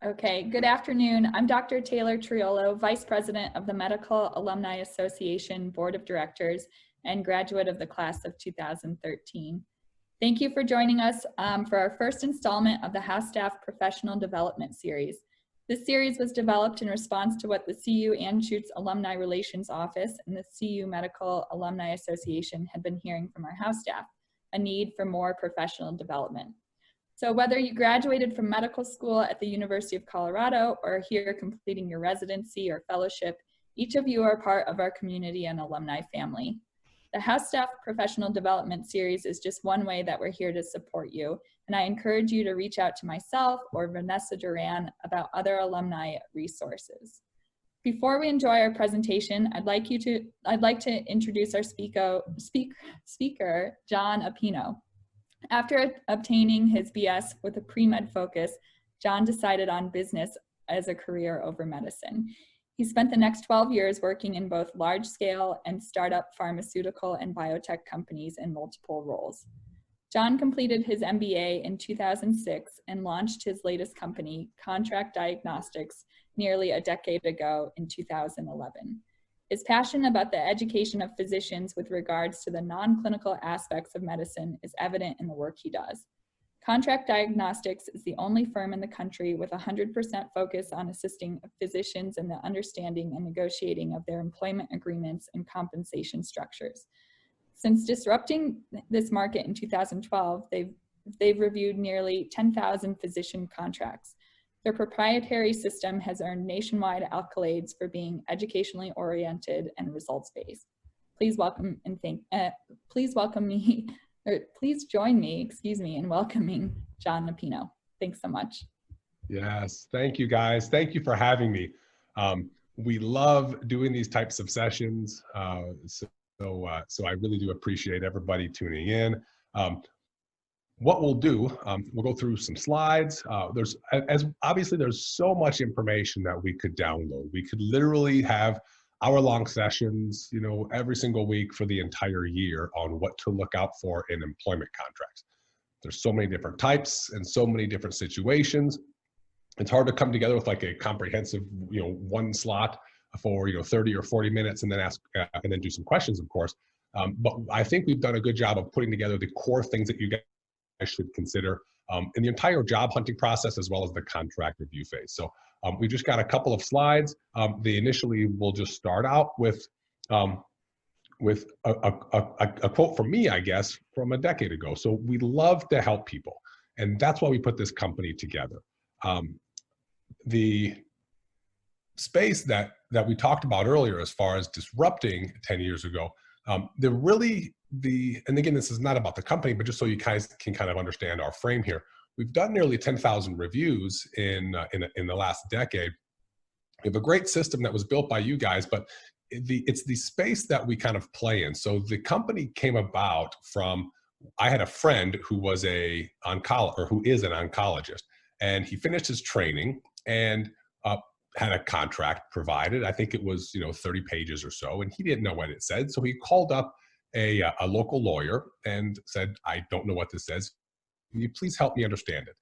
Okay, good afternoon. I'm Dr. Taylor Triolo, Vice President of the Medical Alumni Association Board of Directors and graduate of the class of 2013. Thank you for joining us for our first installment of the Housestaff Professional Development Series. This series was developed in response to what the CU Anschutz Alumni Relations Office and the CU Medical Alumni Association had been hearing from our house staff, a need for more professional development. So whether you graduated from medical school at the University of Colorado or are here completing your residency or fellowship, each of you are part of our community and alumni family. The Housestaff Professional Development Series is just one way that we're here to support you, and I encourage you to reach out to myself or Vanessa Duran about other alumni resources. Before we enjoy our presentation, I'd like to introduce our speaker, Jon Appino. After obtaining his BS with a pre-med focus, Jon decided on business as a career over medicine. He spent the next 12 years working in both large-scale and startup pharmaceutical and biotech companies in multiple roles. Jon completed his MBA in 2006 and launched his latest company, Contract Diagnostics, nearly a decade ago in 2011. His passion about the education of physicians with regards to the non-clinical aspects of medicine is evident in the work he does. Contract Diagnostics is the only firm in the country with 100% focus on assisting physicians in the understanding and negotiating of their employment agreements and compensation structures. Since disrupting this market in 2012, they've reviewed nearly 10,000 physician contracts. Their proprietary system has earned nationwide accolades for being educationally oriented and results-based. Please join me, in welcoming Jon Appino. Thanks so much. Yes, thank you guys. Thank you for having me. We love doing these types of sessions, so I really do appreciate everybody tuning in. What we'll do, we'll go through some slides. Obviously there's so much information that we could download. We could literally have hour-long sessions, every single week for the entire year on what to look out for in employment contracts. There's so many different types and so many different situations. It's hard to come together with like a comprehensive, one slot for 30 or 40 minutes and then ask and then do some questions, of course. But I think we've done a good job of putting together the core things that you guys should consider in the entire job hunting process as well as the contract review phase. So we just got a couple of slides. Initially we'll just start out with a quote from me, I guess, from a decade ago. So we love to help people, and that's why we put this company together. The space that we talked about earlier as far as disrupting 10 years ago, and again, this is not about the company, but just so you guys can kind of understand our frame here. We've done nearly 10,000 reviews in the last decade. We have a great system that was built by you guys, but it's the space that we kind of play in. So the company came about from, I had a friend who was who is an oncologist, and he finished his training and had a contract provided. I think it was 30 pages or so, and he didn't know what it said. So he called up a local lawyer and said, "I don't know what this says. Can you please help me understand it?"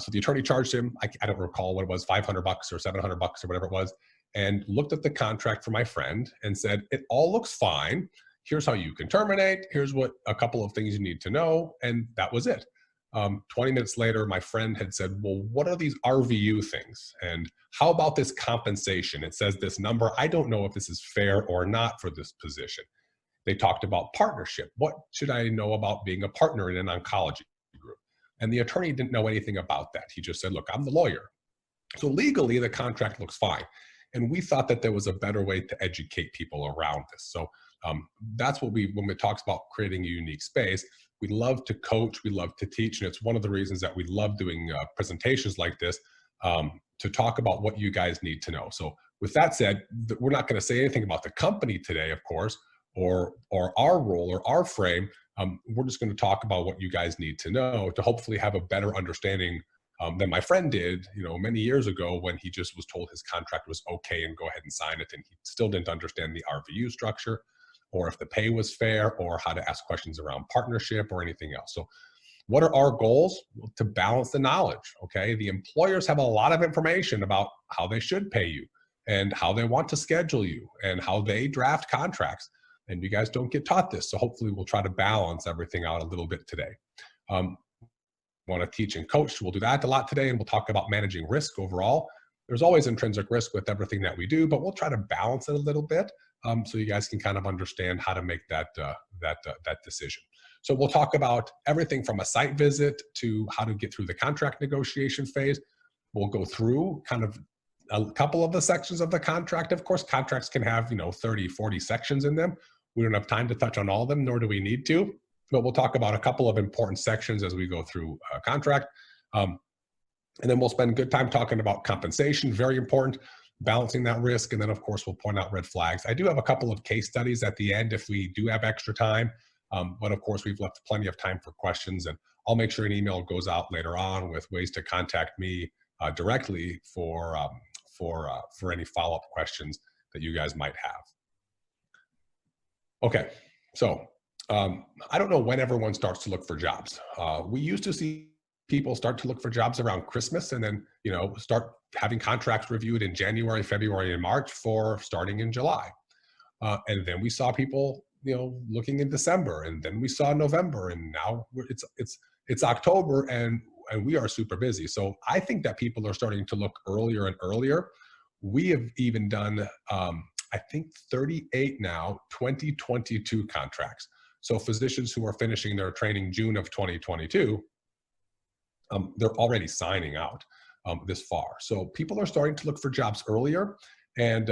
So the attorney charged him, I don't recall what it was, $500 or $700 or whatever it was, and looked at the contract for my friend and said, "It all looks fine. Here's how you can terminate. Here's what a couple of things you need to know." And that was it. 20 minutes later, my friend had said, "Well, what are these RVU things? And how about this compensation? It says this number. I don't know if this is fair or not for this position." They talked about partnership. What should I know about being a partner in an oncology group? And the attorney didn't know anything about that. He just said, "Look, I'm the lawyer." So legally, the contract looks fine. And we thought that there was a better way to educate people around this. So that's what when it talks about creating a unique space, we love to coach, we love to teach, and it's one of the reasons that we love doing presentations like this to talk about what you guys need to know. So with that said, we're not going to say anything about the company today, of course, or our role or our frame. We're just going to talk about what you guys need to know to hopefully have a better understanding than my friend did, many years ago when he just was told his contract was okay and go ahead and sign it, and he still didn't understand the RVU structure, or if the pay was fair, or how to ask questions around partnership or anything else. So What are our goals? Well, to balance the knowledge, okay? The employers have a lot of information about how they should pay you and how they want to schedule you and how they draft contracts. And you guys don't get taught this. So hopefully we'll try to balance everything out a little bit today. Want to teach and coach, we'll do that a lot today, and we'll talk about managing risk overall. There's always intrinsic risk with everything that we do, but we'll try to balance it a little bit so you guys can kind of understand how to make that decision. So we'll talk about everything from a site visit to how to get through the contract negotiation phase. We'll go through kind of a couple of the sections of the contract. Of course, contracts can have 30, 40 sections in them. We don't have time to touch on all of them, nor do we need to. But we'll talk about a couple of important sections as we go through a contract. And then we'll spend good time talking about compensation, very important, balancing that risk. And then, of course, we'll point out red flags. I do have a couple of case studies at the end if we do have extra time. But, of course, we've left plenty of time for questions. And I'll make sure an email goes out later on with ways to contact me directly for any follow-up questions that you guys might have. Okay, so I don't know when everyone starts to look for jobs. We used to see people start to look for jobs around Christmas and then, start having contracts reviewed in January, February, and March for starting in July. And then we saw people, looking in December, and then we saw November, and now it's October, and we are super busy. So I think that people are starting to look earlier and earlier. We have even done, I think 38 now, 2022 contracts. So physicians who are finishing their training June of 2022, they're already signing out this far. So people are starting to look for jobs earlier. And,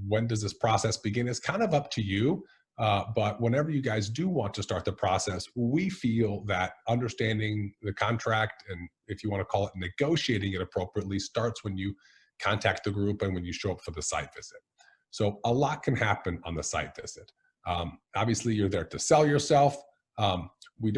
when does this process begin? It's kind of up to you. But whenever you guys do want to start the process, we feel that understanding the contract, and if you want to call it negotiating it appropriately, starts when you contact the group and when you show up for the site visit. So a lot can happen on the site visit. Obviously, you're there to sell yourself. We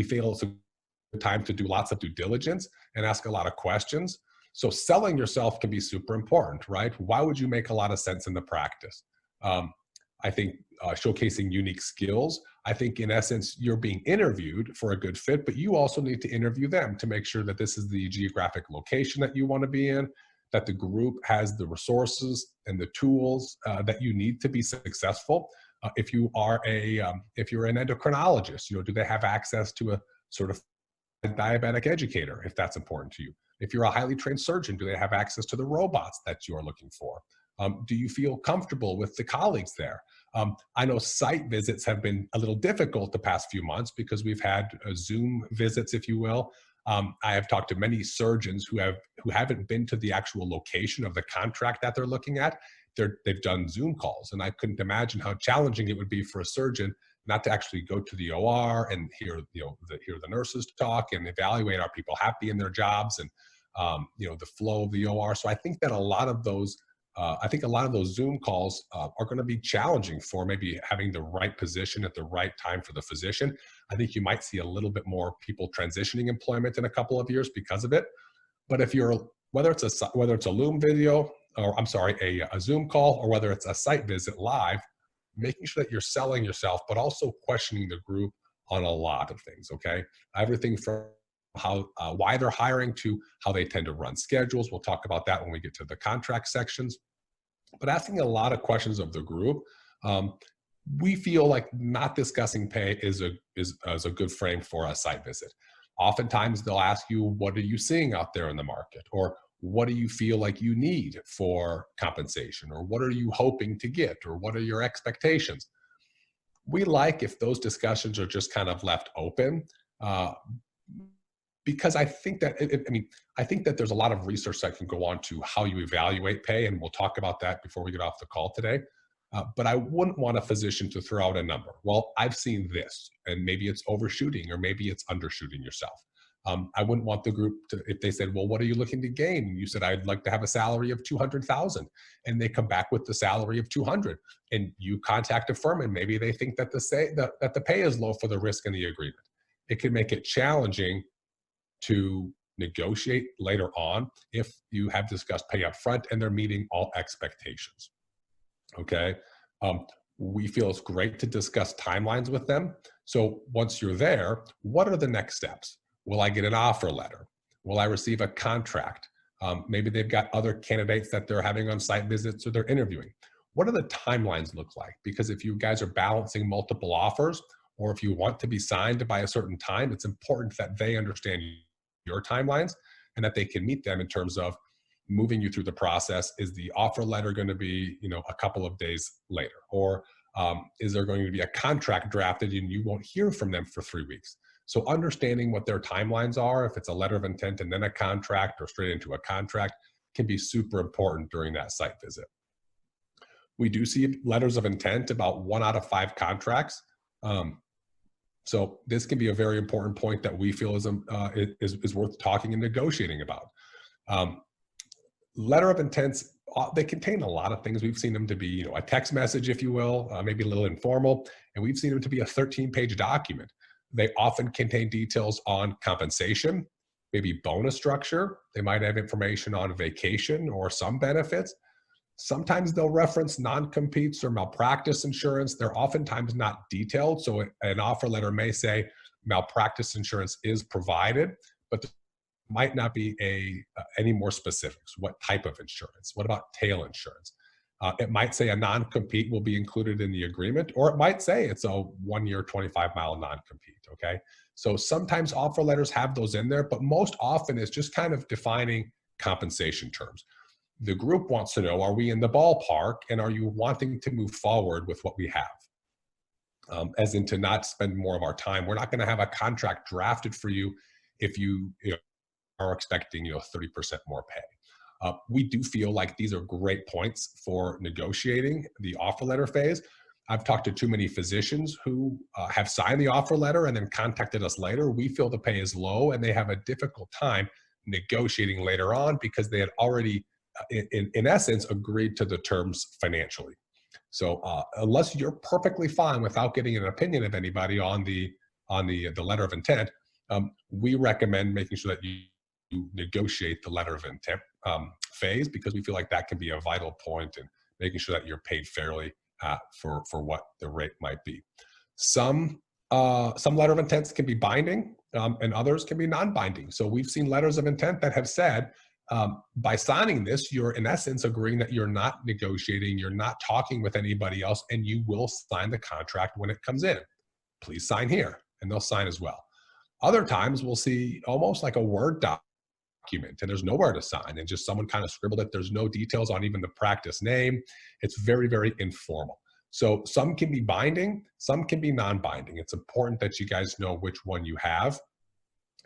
feel it's a time to do lots of due diligence and ask a lot of questions. So selling yourself can be super important, right? Why would you make a lot of sense in the practice? I think showcasing unique skills. I think in essence, you're being interviewed for a good fit, but you also need to interview them to make sure that this is the geographic location that you want to be in, that the group has the resources and the tools that you need to be successful. If you're an endocrinologist, do they have access to a sort of diabetic educator, if that's important to you? If you're a highly trained surgeon, do they have access to the robots that you're looking for? Do you feel comfortable with the colleagues there? I know site visits have been a little difficult the past few months because we've had Zoom visits, if you will. I have talked to many surgeons who haven't been to the actual location of the contract that they're looking at. They've done Zoom calls, and I couldn't imagine how challenging it would be for a surgeon not to actually go to the OR and hear the nurses talk and evaluate, are people happy in their jobs, and the flow of the OR. So I think that a lot of those Zoom calls are going to be challenging for maybe having the right position at the right time for the physician. I think you might see a little bit more people transitioning employment in a couple of years because of it. But whether it's a Loom video, or a Zoom call, or whether it's a site visit live, making sure that you're selling yourself, but also questioning the group on a lot of things. Okay, everything from why they're hiring to how they tend to run schedules. We'll talk about that when we get to the contract sections. But asking a lot of questions of the group, we feel like not discussing pay is a good frame for a site visit. Oftentimes they'll ask you, what are you seeing out there in the market? Or what do you feel like you need for compensation? Or what are you hoping to get? Or what are your expectations? We like if those discussions are just kind of left open, because I think that there's a lot of research that can go on to how you evaluate pay, and we'll talk about that before we get off the call today. But I wouldn't want a physician to throw out a number. Well, I've seen this, and maybe it's overshooting, or maybe it's undershooting yourself. I wouldn't want the group to, if they said, well, what are you looking to gain? And you said, I'd like to have a salary of $200,000, and they come back with the salary of $200,000, and you contact a firm, and maybe they think that the pay is low for the risk in the agreement. It can make it challenging to negotiate later on if you have discussed pay up front and they're meeting all expectations. Okay. We feel it's great to discuss timelines with them. So once you're there, what are the next steps? Will I get an offer letter? Will I receive a contract? Maybe they've got other candidates that they're having on site visits or they're interviewing. What do the timelines look like? Because if you guys are balancing multiple offers, or if you want to be signed by a certain time, it's important that they understand your timelines and that they can meet them in terms of moving you through the process. Is the offer letter going to be, a couple of days later? Or is there going to be a contract drafted and you won't hear from them for 3 weeks? So understanding what their timelines are, if it's a letter of intent and then a contract or straight into a contract, can be super important during that site visit. We do see letters of intent about 1 out of 5 contracts. So this can be a very important point that we feel is worth talking and negotiating about. Letter of intents, they contain a lot of things. We've seen them to be, a text message, if you will, maybe a little informal, and we've seen them to be a 13-page document. They often contain details on compensation, maybe bonus structure. They might have information on vacation or some benefits. Sometimes they'll reference non-competes or malpractice insurance. They're oftentimes not detailed. So an offer letter may say malpractice insurance is provided, but there might not be any more specifics. What type of insurance? What about tail insurance? It might say a non-compete will be included in the agreement, or it might say it's a 1-year, 25-mile non-compete, okay? So sometimes offer letters have those in there, but most often it's just kind of defining compensation terms. The group wants to know, are we in the ballpark, and are you wanting to move forward with what we have? As in to not spend more of our time. We're not going to have a contract drafted for you if you are expecting 30% more pay. We do feel like these are great points for negotiating the offer letter phase. I've talked to too many physicians who have signed the offer letter and then contacted us later. We feel the pay is low and they have a difficult time negotiating later on because they had already, in essence, agreed to the terms financially. So unless you're perfectly fine without getting an opinion of anybody on the letter of intent, we recommend making sure that you negotiate the letter of intent phase, because we feel like that can be a vital point in making sure that you're paid fairly for what the rate might be. Some letter of intents can be binding and others can be non-binding. So we've seen letters of intent that have said, by signing this, you're in essence agreeing that you're not negotiating, you're not talking with anybody else, and you will sign the contract when it comes in. Please sign here, and they'll sign as well. Other times we'll see almost like a Word document, and there's nowhere to sign, and just someone kind of scribbled it. There's no details on even the practice name. It's very, very informal. So some can be binding, some can be non-binding. It's important that you guys know which one you have.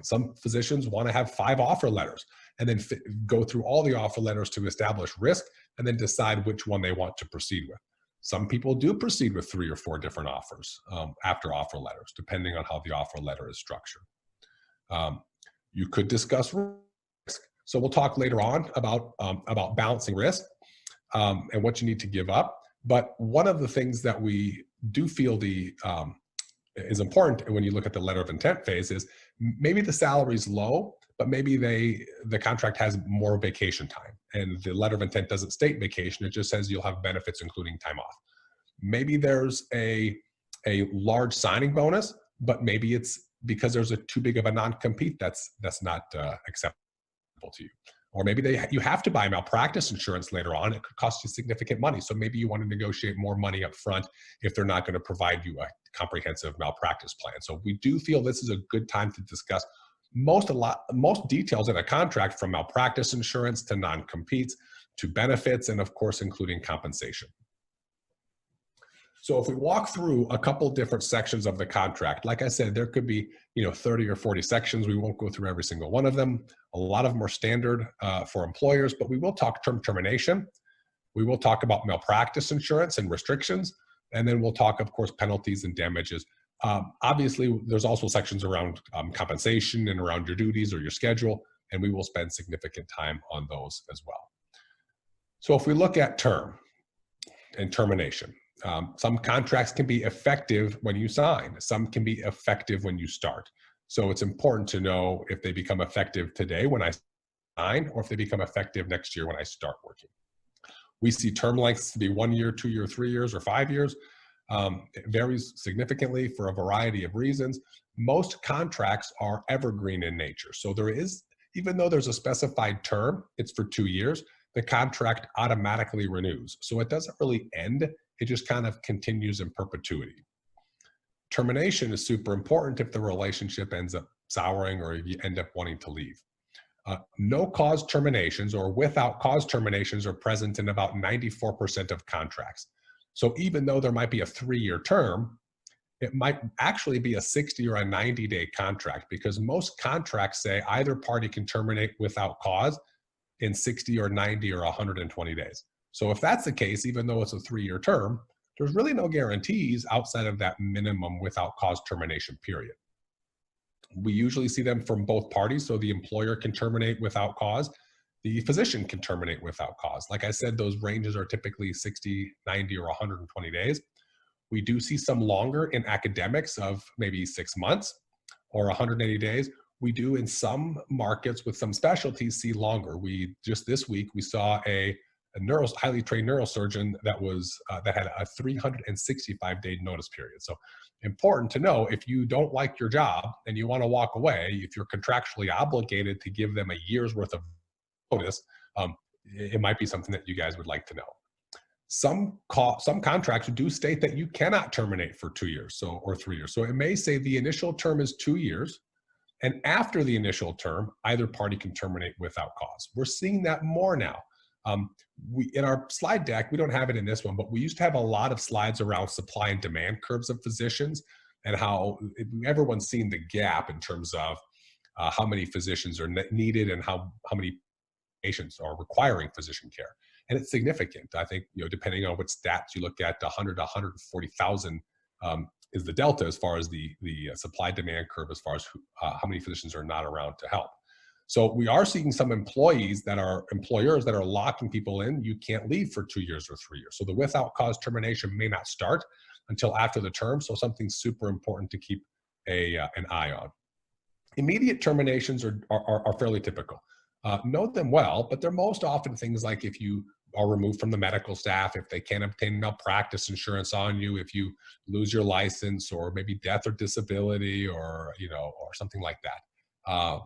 Some physicians want to have 5 offer letters and then go through all the offer letters to establish risk and then decide which one they want to proceed with. Some people do proceed with 3 or 4 different offers after offer letters, depending on how the offer letter is structured. You could discuss risk. So we'll talk later on about balancing risk and what you need to give up. But one of the things that we do feel is important when you look at the letter of intent phase is maybe the salary is low, but maybe the contract has more vacation time, and the letter of intent doesn't state vacation. It just says you'll have benefits, including time off. Maybe there's a large signing bonus, but maybe it's because there's too big of a non-compete that's not acceptable to you. Or maybe you have to buy malpractice insurance later on. It could cost you significant money. So maybe you want to negotiate more money up front if they're not going to provide you a comprehensive malpractice plan. So we do feel this is a good time to discuss most details in a contract, from malpractice insurance to non-competes to benefits, and of course, including compensation. So if we walk through a couple different sections of the contract, like I said, there could be 30 or 40 sections. We won't go through every single one of them. A lot of them are standard for employers, but we will talk termination. We will talk about malpractice insurance and restrictions, and then we'll talk, of course, penalties and damages. Obviously, there's also sections around compensation and around your duties or your schedule, and we will spend significant time on those as well. So if we look at term and termination, some contracts can be effective when you sign. Some can be effective when you start. So it's important to know if they become effective today when I sign, or if they become effective next year when I start working. We see term lengths to be 1 year, 2 year, 3 years, or 5 years. It varies significantly for a variety of reasons. Most contracts are evergreen in nature. So there is, even though there's a specified term, it's for 2 years, the contract automatically renews. So it doesn't really end, it just kind of continues in perpetuity. Termination is super important if the relationship ends up souring or if you end up wanting to leave. No cause terminations or without cause terminations are present in about 94% of contracts. So even though there might be a 3-year term, it might actually be a 60 or a 90-day contract, because most contracts say either party can terminate without cause in 60 or 90 or 120 days. So if that's the case, even though it's a 3-year term, there's really no guarantees outside of that minimum without cause termination period. We usually see them from both parties, so the employer can terminate without cause, the physician can terminate without cause. Like I said, those ranges are typically 60, 90, or 120 days. We do see some longer in academics of maybe 6 months or 180 days. We do in some markets with some specialties see longer. Just this week, we saw a highly trained neurosurgeon that had a 365-day notice period. So important to know, if you don't like your job and you want to walk away, if you're contractually obligated to give them a year's worth of notice, it might be something that you guys would like to know. Some contracts do state that you cannot terminate for 2 years or 3 years. So it may say the initial term is 2 years, and after the initial term, either party can terminate without cause. We're seeing that more now. In our slide deck, we don't have it in this one, but we used to have a lot of slides around supply and demand curves of physicians and how everyone's seen the gap in terms of how many physicians are needed and how many patients are requiring physician care. And it's significant. I think, depending on what stats you look at, 100 to 140,000 is the delta as far as the supply demand curve, as far as how many physicians are not around to help. So we are seeing some employers that are locking people in. You can't leave for 2 years or 3 years. So the without cause termination may not start until after the term. So something super important to keep an eye on. Immediate terminations are fairly typical. Know them well, but they're most often things like if you are removed from the medical staff, if they can't obtain malpractice insurance on you, if you lose your license, or maybe death or disability, or something like that.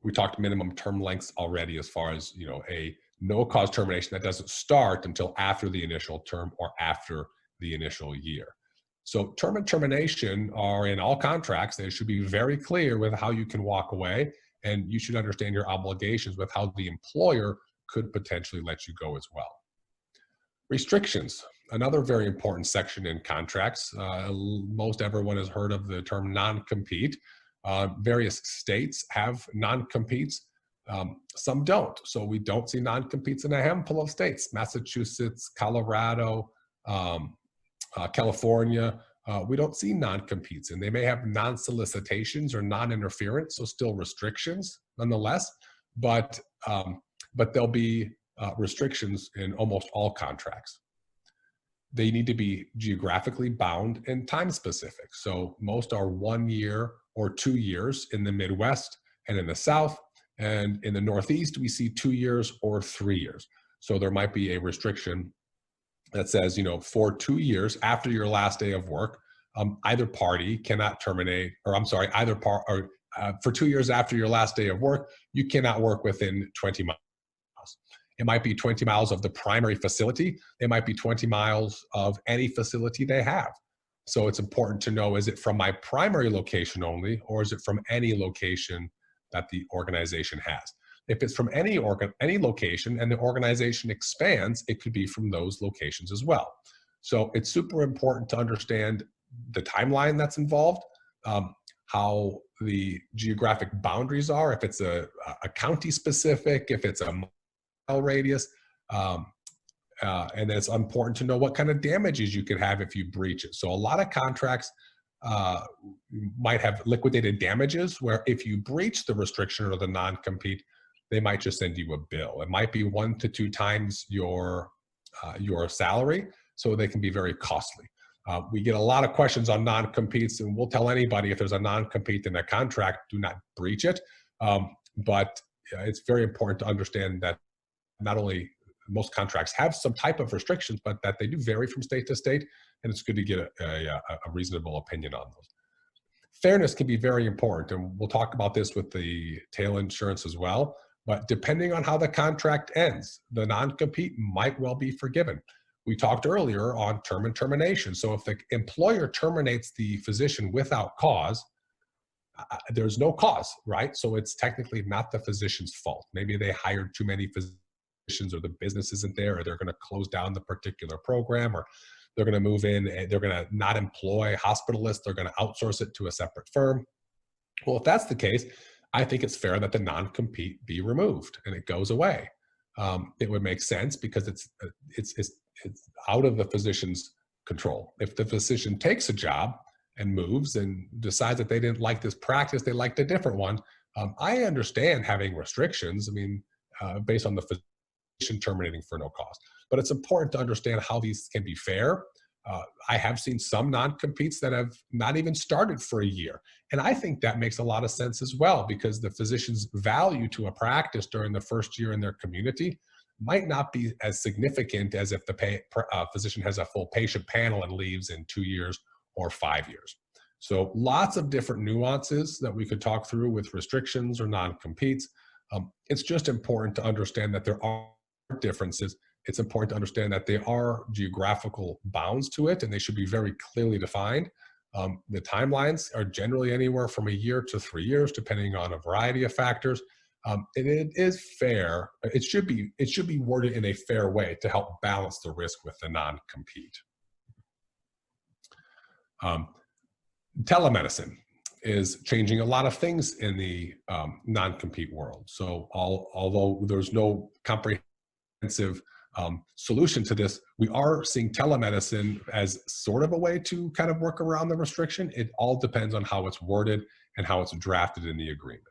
We talked minimum term lengths already, as far as a no cause termination that doesn't start until after the initial term or after the initial year. So term and termination are in all contracts. They should be very clear with how you can walk away, and you should understand your obligations with how the employer could potentially let you go as well. Restrictions, another very important section in contracts. Most everyone has heard of the term non-compete. Various states have non-competes. Some don't. So we don't see non-competes in a handful of states: Massachusetts, Colorado, California. We don't see non-competes, and they may have non-solicitations or non-interference, so still restrictions nonetheless, but there'll be restrictions in almost all contracts. They need to be geographically bound and time specific. So most are 1 year or 2 years in the Midwest and in the South, and in the Northeast, we see 2 years or 3 years. So there might be a restriction that says, for 2 years after your last day of work, either party cannot terminate, for 2 years after your last day of work, you cannot work within 20 miles. It might be 20 miles of the primary facility. It might be 20 miles of any facility they have. So it's important to know, is it from my primary location only, or is it from any location that the organization has? If it's from any location and the organization expands, it could be from those locations as well. So it's super important to understand the timeline that's involved, how the geographic boundaries are, if it's a county specific, if it's a mile radius, and then it's important to know what kind of damages you could have if you breach it. So a lot of contracts might have liquidated damages, where if you breach the restriction or the non-compete, they might just send you a bill. It might be 1 to 2 times your salary, so they can be very costly. We get a lot of questions on non-competes, and we'll tell anybody, if there's a non-compete in a contract, do not breach it. But it's very important to understand that not only most contracts have some type of restrictions, but that they do vary from state to state, and it's good to get a reasonable opinion on those. Fairness can be very important, and we'll talk about this with the tail insurance as well. But depending on how the contract ends, the non-compete might well be forgiven. We talked earlier on term and termination. So if the employer terminates the physician without cause, there's no cause, right? So it's technically not the physician's fault. Maybe they hired too many physicians, or the business isn't there, or they're going to close down the particular program, or they're going to move in and they're going to not employ hospitalists. They're going to outsource it to a separate firm. Well, if that's the case, I think it's fair that the non-compete be removed and it goes away. It would make sense because it's out of the physician's control. If the physician takes a job and moves and decides that they didn't like this practice, they liked a different one, I understand having restrictions. I mean, based on the physician terminating for no cause. But it's important to understand how these can be fair. I have seen some non-competes that have not even started for a year. And I think that makes a lot of sense as well, because the physician's value to a practice during the first year in their community might not be as significant as if the physician has a full patient panel and leaves in 2 years or 5 years. So lots of different nuances that we could talk through with restrictions or non-competes. It's just important to understand that there are differences. It's important to understand that there are geographical bounds to it, and they should be very clearly defined. The timelines are generally anywhere from a year to 3 years, depending on a variety of factors. And it is fair. It should be worded in a fair way to help balance the risk with the non-compete. Telemedicine is changing a lot of things in the non-compete world. So although there's no comprehensive solution to this, we are seeing telemedicine as sort of a way to kind of work around the restriction. It all depends on how it's worded and how it's drafted in the agreement.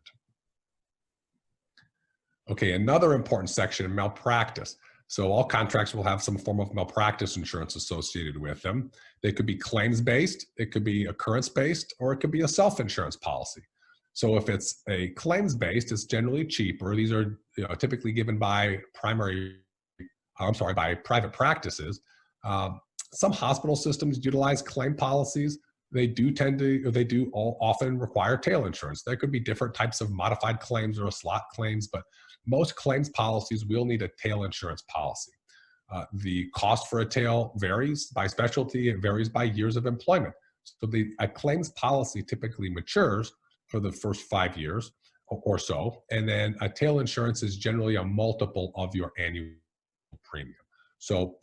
Okay, another important section, malpractice. So all contracts will have some form of malpractice insurance associated with them. They could be claims-based, it could be occurrence-based, or it could be a self-insurance policy. So if it's a claims-based, it's generally cheaper. These are typically given by by private practices. Some hospital systems utilize claim policies. They do often require tail insurance. There could be different types of modified claims or slot claims, but most claims policies will need a tail insurance policy. The cost for a tail varies by specialty. It varies by years of employment. So a claims policy typically matures for the first 5 years or so, and then a tail insurance is generally a multiple of your annual premium. So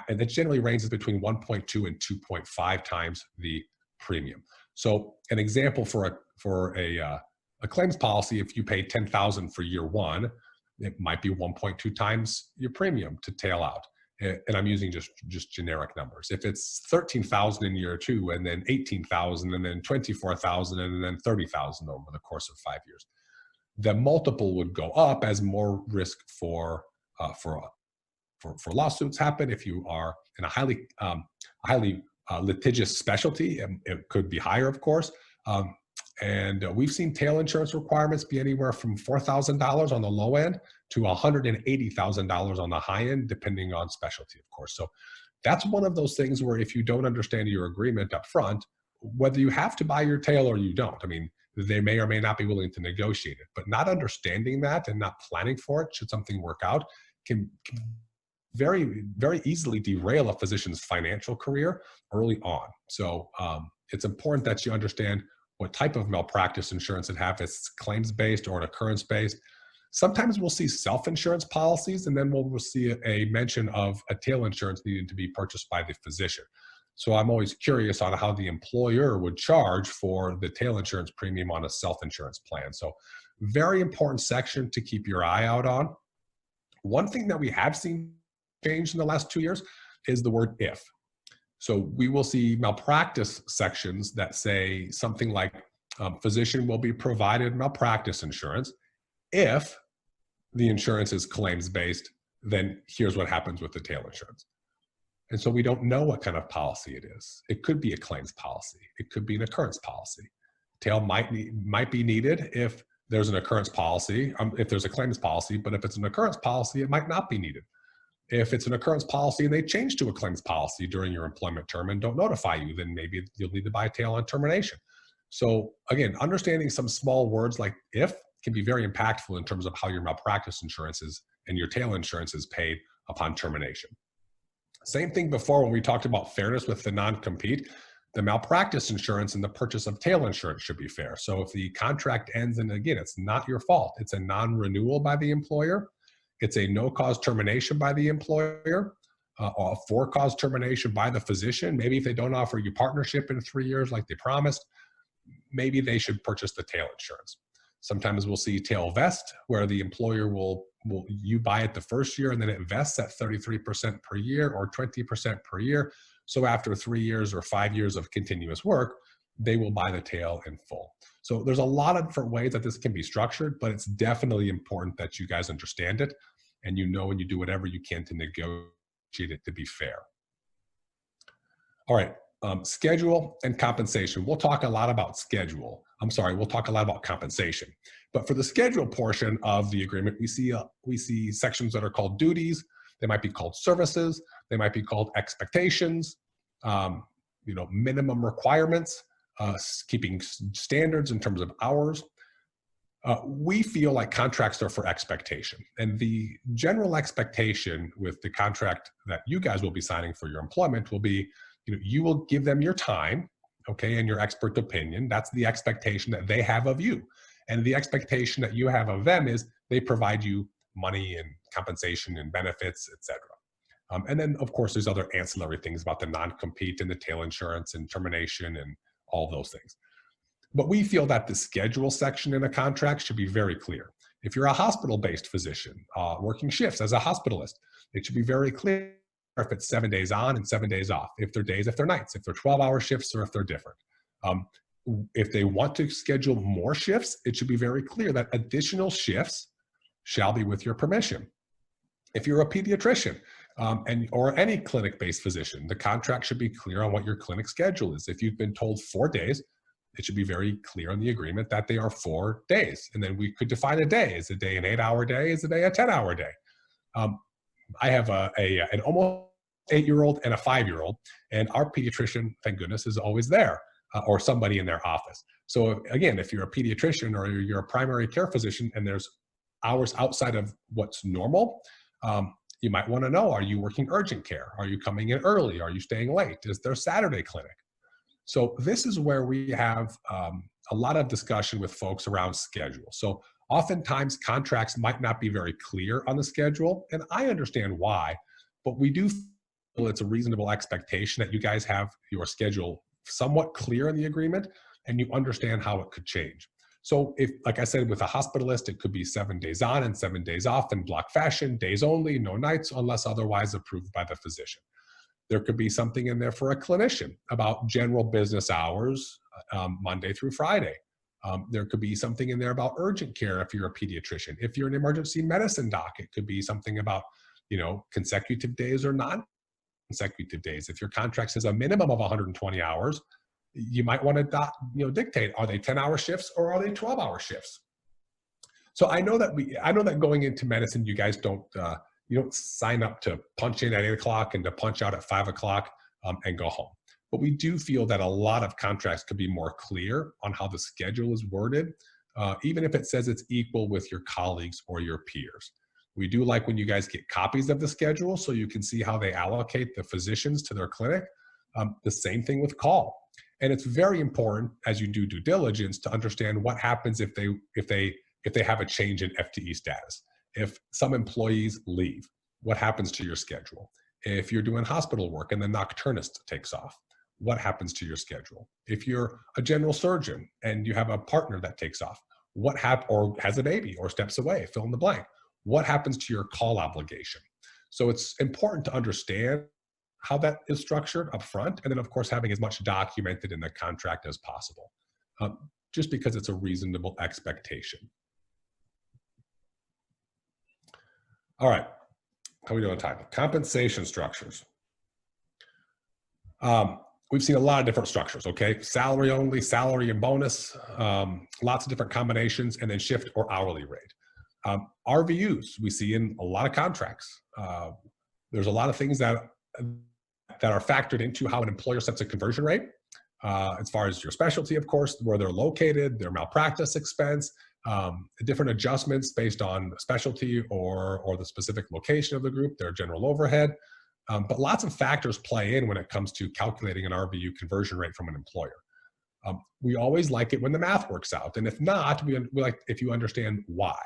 and it generally ranges between 1.2 and 2.5 times the premium. So an example for a claims policy, if you pay $10,000 for year one, it might be 1.2 times your premium to tail out. And I'm using just generic numbers. If it's $13,000 in year two, and then $18,000, and then $24,000, and then $30,000 over the course of 5 years, the multiple would go up as more risk for lawsuits happen. If you are in a highly litigious specialty, it could be higher, of course. And we've seen tail insurance requirements be anywhere from $4,000 on the low end to $180,000 on the high end, depending on specialty, of course. So that's one of those things where if you don't understand your agreement up front, whether you have to buy your tail or you don't, I mean, they may or may not be willing to negotiate it. But not understanding that and not planning for it, should something work out, can very, very easily derail a physician's financial career early on. So it's important that you understand what type of malpractice insurance it has. If it's claims-based or an occurrence-based. Sometimes we'll see self-insurance policies, and then we'll see a mention of a tail insurance needing to be purchased by the physician. So I'm always curious on how the employer would charge for the tail insurance premium on a self-insurance plan. So very important section to keep your eye out on. One thing that we have seen change in the last 2 years is the word if. So we will see malpractice sections that say something like physician will be provided malpractice insurance. If the insurance is claims-based, then here's what happens with the tail insurance. And so we don't know what kind of policy it is. It could be a claims policy. It could be an occurrence policy. Tail might be needed if there's an occurrence policy, if there's a claims policy, but if it's an occurrence policy, it might not be needed. If it's an occurrence policy and they change to a claims policy during your employment term and don't notify you, then maybe you'll need to buy a tail on termination. So again, understanding some small words like if can be very impactful in terms of how your malpractice insurance is and your tail insurance is paid upon termination. Same thing before when we talked about fairness with the non-compete. The malpractice insurance and the purchase of tail insurance should be fair. So if the contract ends, and again, it's not your fault, it's a non-renewal by the employer, it's a no-cause termination by the employer, or a for-cause termination by the physician. Maybe if they don't offer you partnership in 3 years like they promised, maybe they should purchase the tail insurance. Sometimes we'll see tail vest, where the employer will you buy it the first year and then it vests at 33% per year or 20% per year. So after 3 years or 5 years of continuous work, they will buy the tail in full. So there's a lot of different ways that this can be structured, but it's definitely important that you guys understand it and you know, and you do whatever you can to negotiate it to be fair. All right, schedule and compensation. We'll talk a lot about schedule. We'll talk a lot about compensation. But for the schedule portion of the agreement, we see sections that are called duties. They might be called services. They might be called expectations, minimum requirements, keeping standards in terms of hours. We feel like contracts are for expectation. And the general expectation with the contract that you guys will be signing for your employment will be, you will give them your time, okay, and your expert opinion. That's the expectation that they have of you. And the expectation that you have of them is they provide you money and compensation and benefits, et cetera. And then, of course, there's other ancillary things about the non-compete and the tail insurance and termination and all those things. But we feel that the schedule section in a contract should be very clear. If you're a hospital-based physician working shifts as a hospitalist, it should be very clear if it's 7 days on and 7 days off, if they're days, if they're nights, if they're 12-hour shifts, or if they're different. If they want to schedule more shifts, it should be very clear that additional shifts shall be with your permission. If you're a pediatrician or any clinic-based physician, the contract should be clear on what your clinic schedule is. If you've been told 4 days, it should be very clear on the agreement that they are 4 days. And then we could define a day. Is a day an 8-hour day? Is a day a 10-hour day? I have an almost 8-year-old and a 5-year-old, and our pediatrician, thank goodness, is always there, or somebody in their office. So again, if you're a pediatrician or you're a primary care physician and there's hours outside of what's normal, you might want to know, are you working urgent care? Are you coming in early? Are you staying late? Is there Saturday clinic? So this is where we have a lot of discussion with folks around schedule. So oftentimes contracts might not be very clear on the schedule, and I understand why, but we do feel it's a reasonable expectation that you guys have your schedule somewhat clear in the agreement and you understand how it could change. So if, like I said, with a hospitalist, it could be 7 days on and 7 days off in block fashion, days only, no nights, unless otherwise approved by the physician. There could be something in there for a clinician about general business hours, Monday through Friday. There could be something in there about urgent care if you're a pediatrician. If you're an emergency medicine doc, it could be something about, consecutive days or non-consecutive days. If your contract says a minimum of 120 hours, you might want to dictate, are they 10-hour shifts or are they 12-hour shifts? So I know that going into medicine, you guys don't sign up to punch in at 8 o'clock and to punch out at 5 o'clock and go home. But we do feel that a lot of contracts could be more clear on how the schedule is worded, even if it says it's equal with your colleagues or your peers. We do like when you guys get copies of the schedule so you can see how they allocate the physicians to their clinic. The same thing with call. And it's very important as you do due diligence to understand what happens if they have a change in FTE status. If some employees leave, what happens to your schedule? If you're doing hospital work and the nocturnist takes off, what happens to your schedule? If you're a general surgeon and you have a partner that takes off, or has a baby or steps away, fill in the blank, what happens to your call obligation? So it's important to understand how that is structured up front, and then of course having as much documented in the contract as possible, just because it's a reasonable expectation. All right, how are we doing on time? Compensation structures. We've seen a lot of different structures, okay? Salary only, salary and bonus, lots of different combinations, and then shift or hourly rate. RVUs we see in a lot of contracts. There's a lot of things that are factored into how an employer sets a conversion rate. As far as your specialty, of course, where they're located, their malpractice expense, different adjustments based on specialty or the specific location of the group, their general overhead. But lots of factors play in when it comes to calculating an RVU conversion rate from an employer. We always like it when the math works out. And if not, we like if you understand why.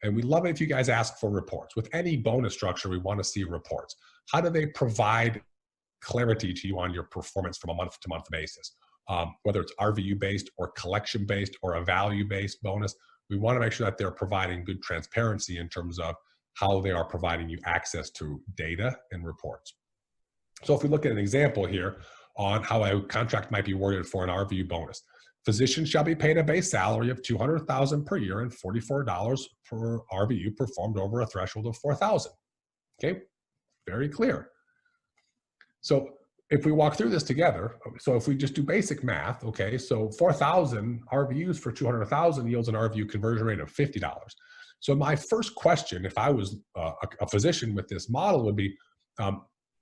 And we love it if you guys ask for reports. With any bonus structure, we want to see reports. How do they provide clarity to you on your performance from a month-to-month basis? Whether it's RVU-based or collection-based or a value-based bonus, we want to make sure that they're providing good transparency in terms of how they are providing you access to data and reports. So if we look at an example here on how a contract might be worded for an RVU bonus, physicians shall be paid a base salary of $200,000 per year and $44 per RVU performed over a threshold of $4,000. Okay, very clear. So if we walk through this together, so if we just do basic math, okay, so 4,000 RVUs for 200,000 yields an RVU conversion rate of $50. So my first question, if I was a physician with this model, would be,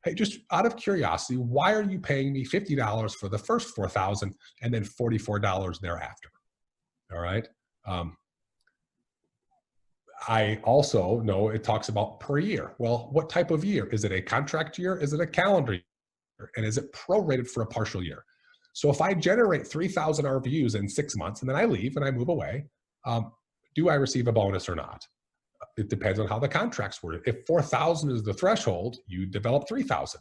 hey, just out of curiosity, why are you paying me $50 for the first 4,000 and then $44 thereafter? All right. I also know it talks about per year. Well, what type of year? Is it a contract year? Is it a calendar year? And is it prorated for a partial year? So if I generate 3,000 RVUs in 6 months and then I leave and I move away, do I receive a bonus or not? It depends on how the contracts were. If 4,000 is the threshold, you develop 3,000.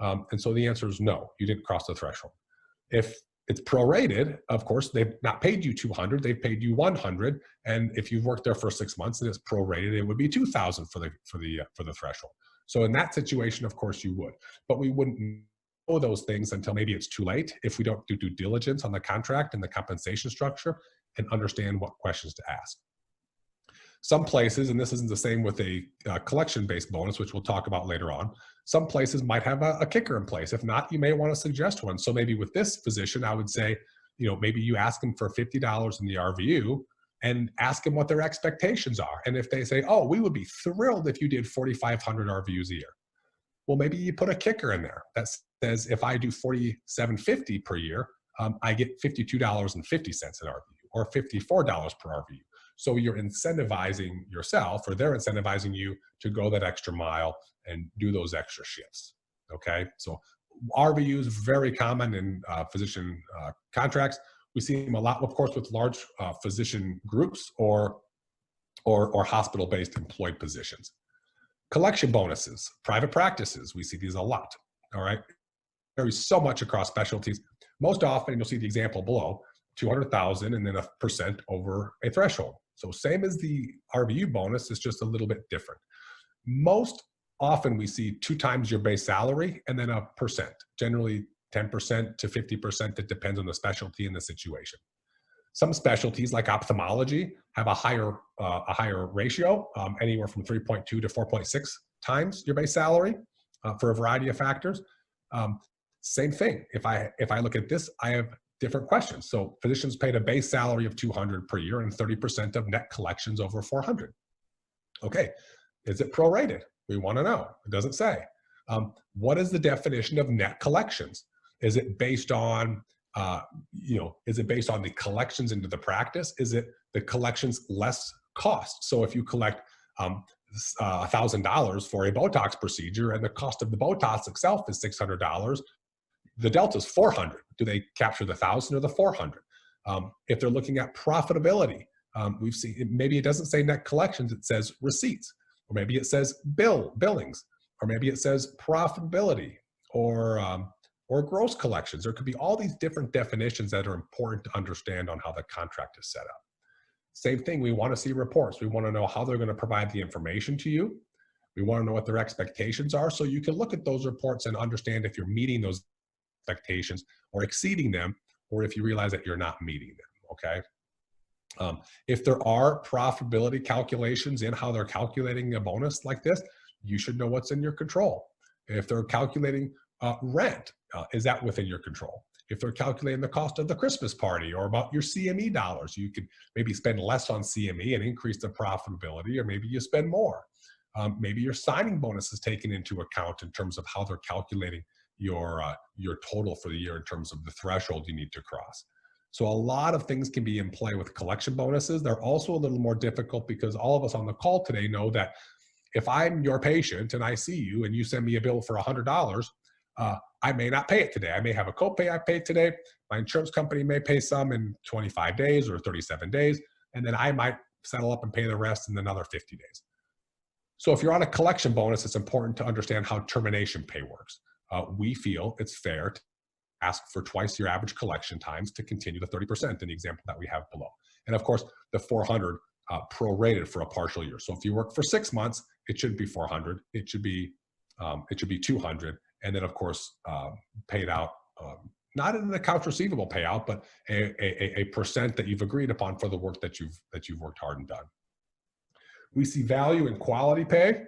And so the answer is no, you didn't cross the threshold. If it's prorated, of course, they've not paid you 200, they've paid you 100. And if you've worked there for 6 months and it's prorated, it would be 2,000 for the threshold. So in that situation, of course, you would. But we wouldn't know those things until maybe it's too late if we don't do due diligence on the contract and the compensation structure and understand what questions to ask. Some places, and this isn't the same with a collection-based bonus, which we'll talk about later on, some places might have a kicker in place. If not, you may want to suggest one. So maybe with this physician, I would say, maybe you ask them for $50 in the RVU and ask them what their expectations are. And if they say, oh, we would be thrilled if you did 4,500 RVUs a year. Well, maybe you put a kicker in there that says if I do $4,750 per year, I get $52.50 an RVU or $54 per RVU. So you're incentivizing yourself, or they're incentivizing you to go that extra mile and do those extra shifts, okay? So RVUs very common in physician contracts. We see them a lot, of course, with large physician groups or hospital-based employed positions. Collection bonuses, private practices, we see these a lot, all right? Varies so much across specialties. Most often, you'll see the example below, 200,000 and then a percent over a threshold. So same as the RVU bonus, it's just a little bit different. Most often we see 2 times your base salary and then a percent, generally 10% to 50%. It depends on the specialty and the situation. Some specialties like ophthalmology have a higher ratio, anywhere from 3.2 to 4.6 times your base salary for a variety of factors. Same thing. If I look at this, I have different questions. So physicians paid a base salary of 200 per year and 30% of net collections over 400. Okay, is it prorated? We want to know. It doesn't say. What is the definition of net collections? Is it based on, is it based on the collections into the practice? Is it the collections less cost? So if you collect $1,000 for a Botox procedure and the cost of the Botox itself is $600, the delta is 400. Do they capture the 1,000 or the 400? If they're looking at profitability, we've seen, maybe it doesn't say net collections, it says receipts, or maybe it says billings, or maybe it says profitability, or gross collections. There could be all these different definitions that are important to understand on how the contract is set up. Same thing, we want to see reports. We want to know how they're going to provide the information to you. We want to know what their expectations are, so you can look at those reports and understand if you're meeting those expectations or exceeding them, or if you realize that you're not meeting them, okay? If there are profitability calculations in how they're calculating a bonus like this, you should know what's in your control. If they're calculating rent, is that within your control? If they're calculating the cost of the Christmas party or about your CME dollars, you could maybe spend less on CME and increase the profitability, or maybe you spend more. Maybe your signing bonus is taken into account in terms of how they're calculating your total for the year in terms of the threshold you need to cross. So a lot of things can be in play with collection bonuses. They're also a little more difficult because all of us on the call today know that if I'm your patient and I see you and you send me a bill for $100, I may not pay it today. I may have a copay I pay today. My insurance company may pay some in 25 days or 37 days, and then I might settle up and pay the rest in another 50 days. So if you're on a collection bonus, it's important to understand how termination pay works. We feel it's fair to ask for twice your average collection times to continue the 30% in the example that we have below. And of course, the 400 prorated for a partial year. So if you work for 6 months, it shouldn't be 400. It should be 200. And then of course, paid out, not in an accounts receivable payout, but a percent that you've agreed upon for the work that you've worked hard and done. We see value in quality pay.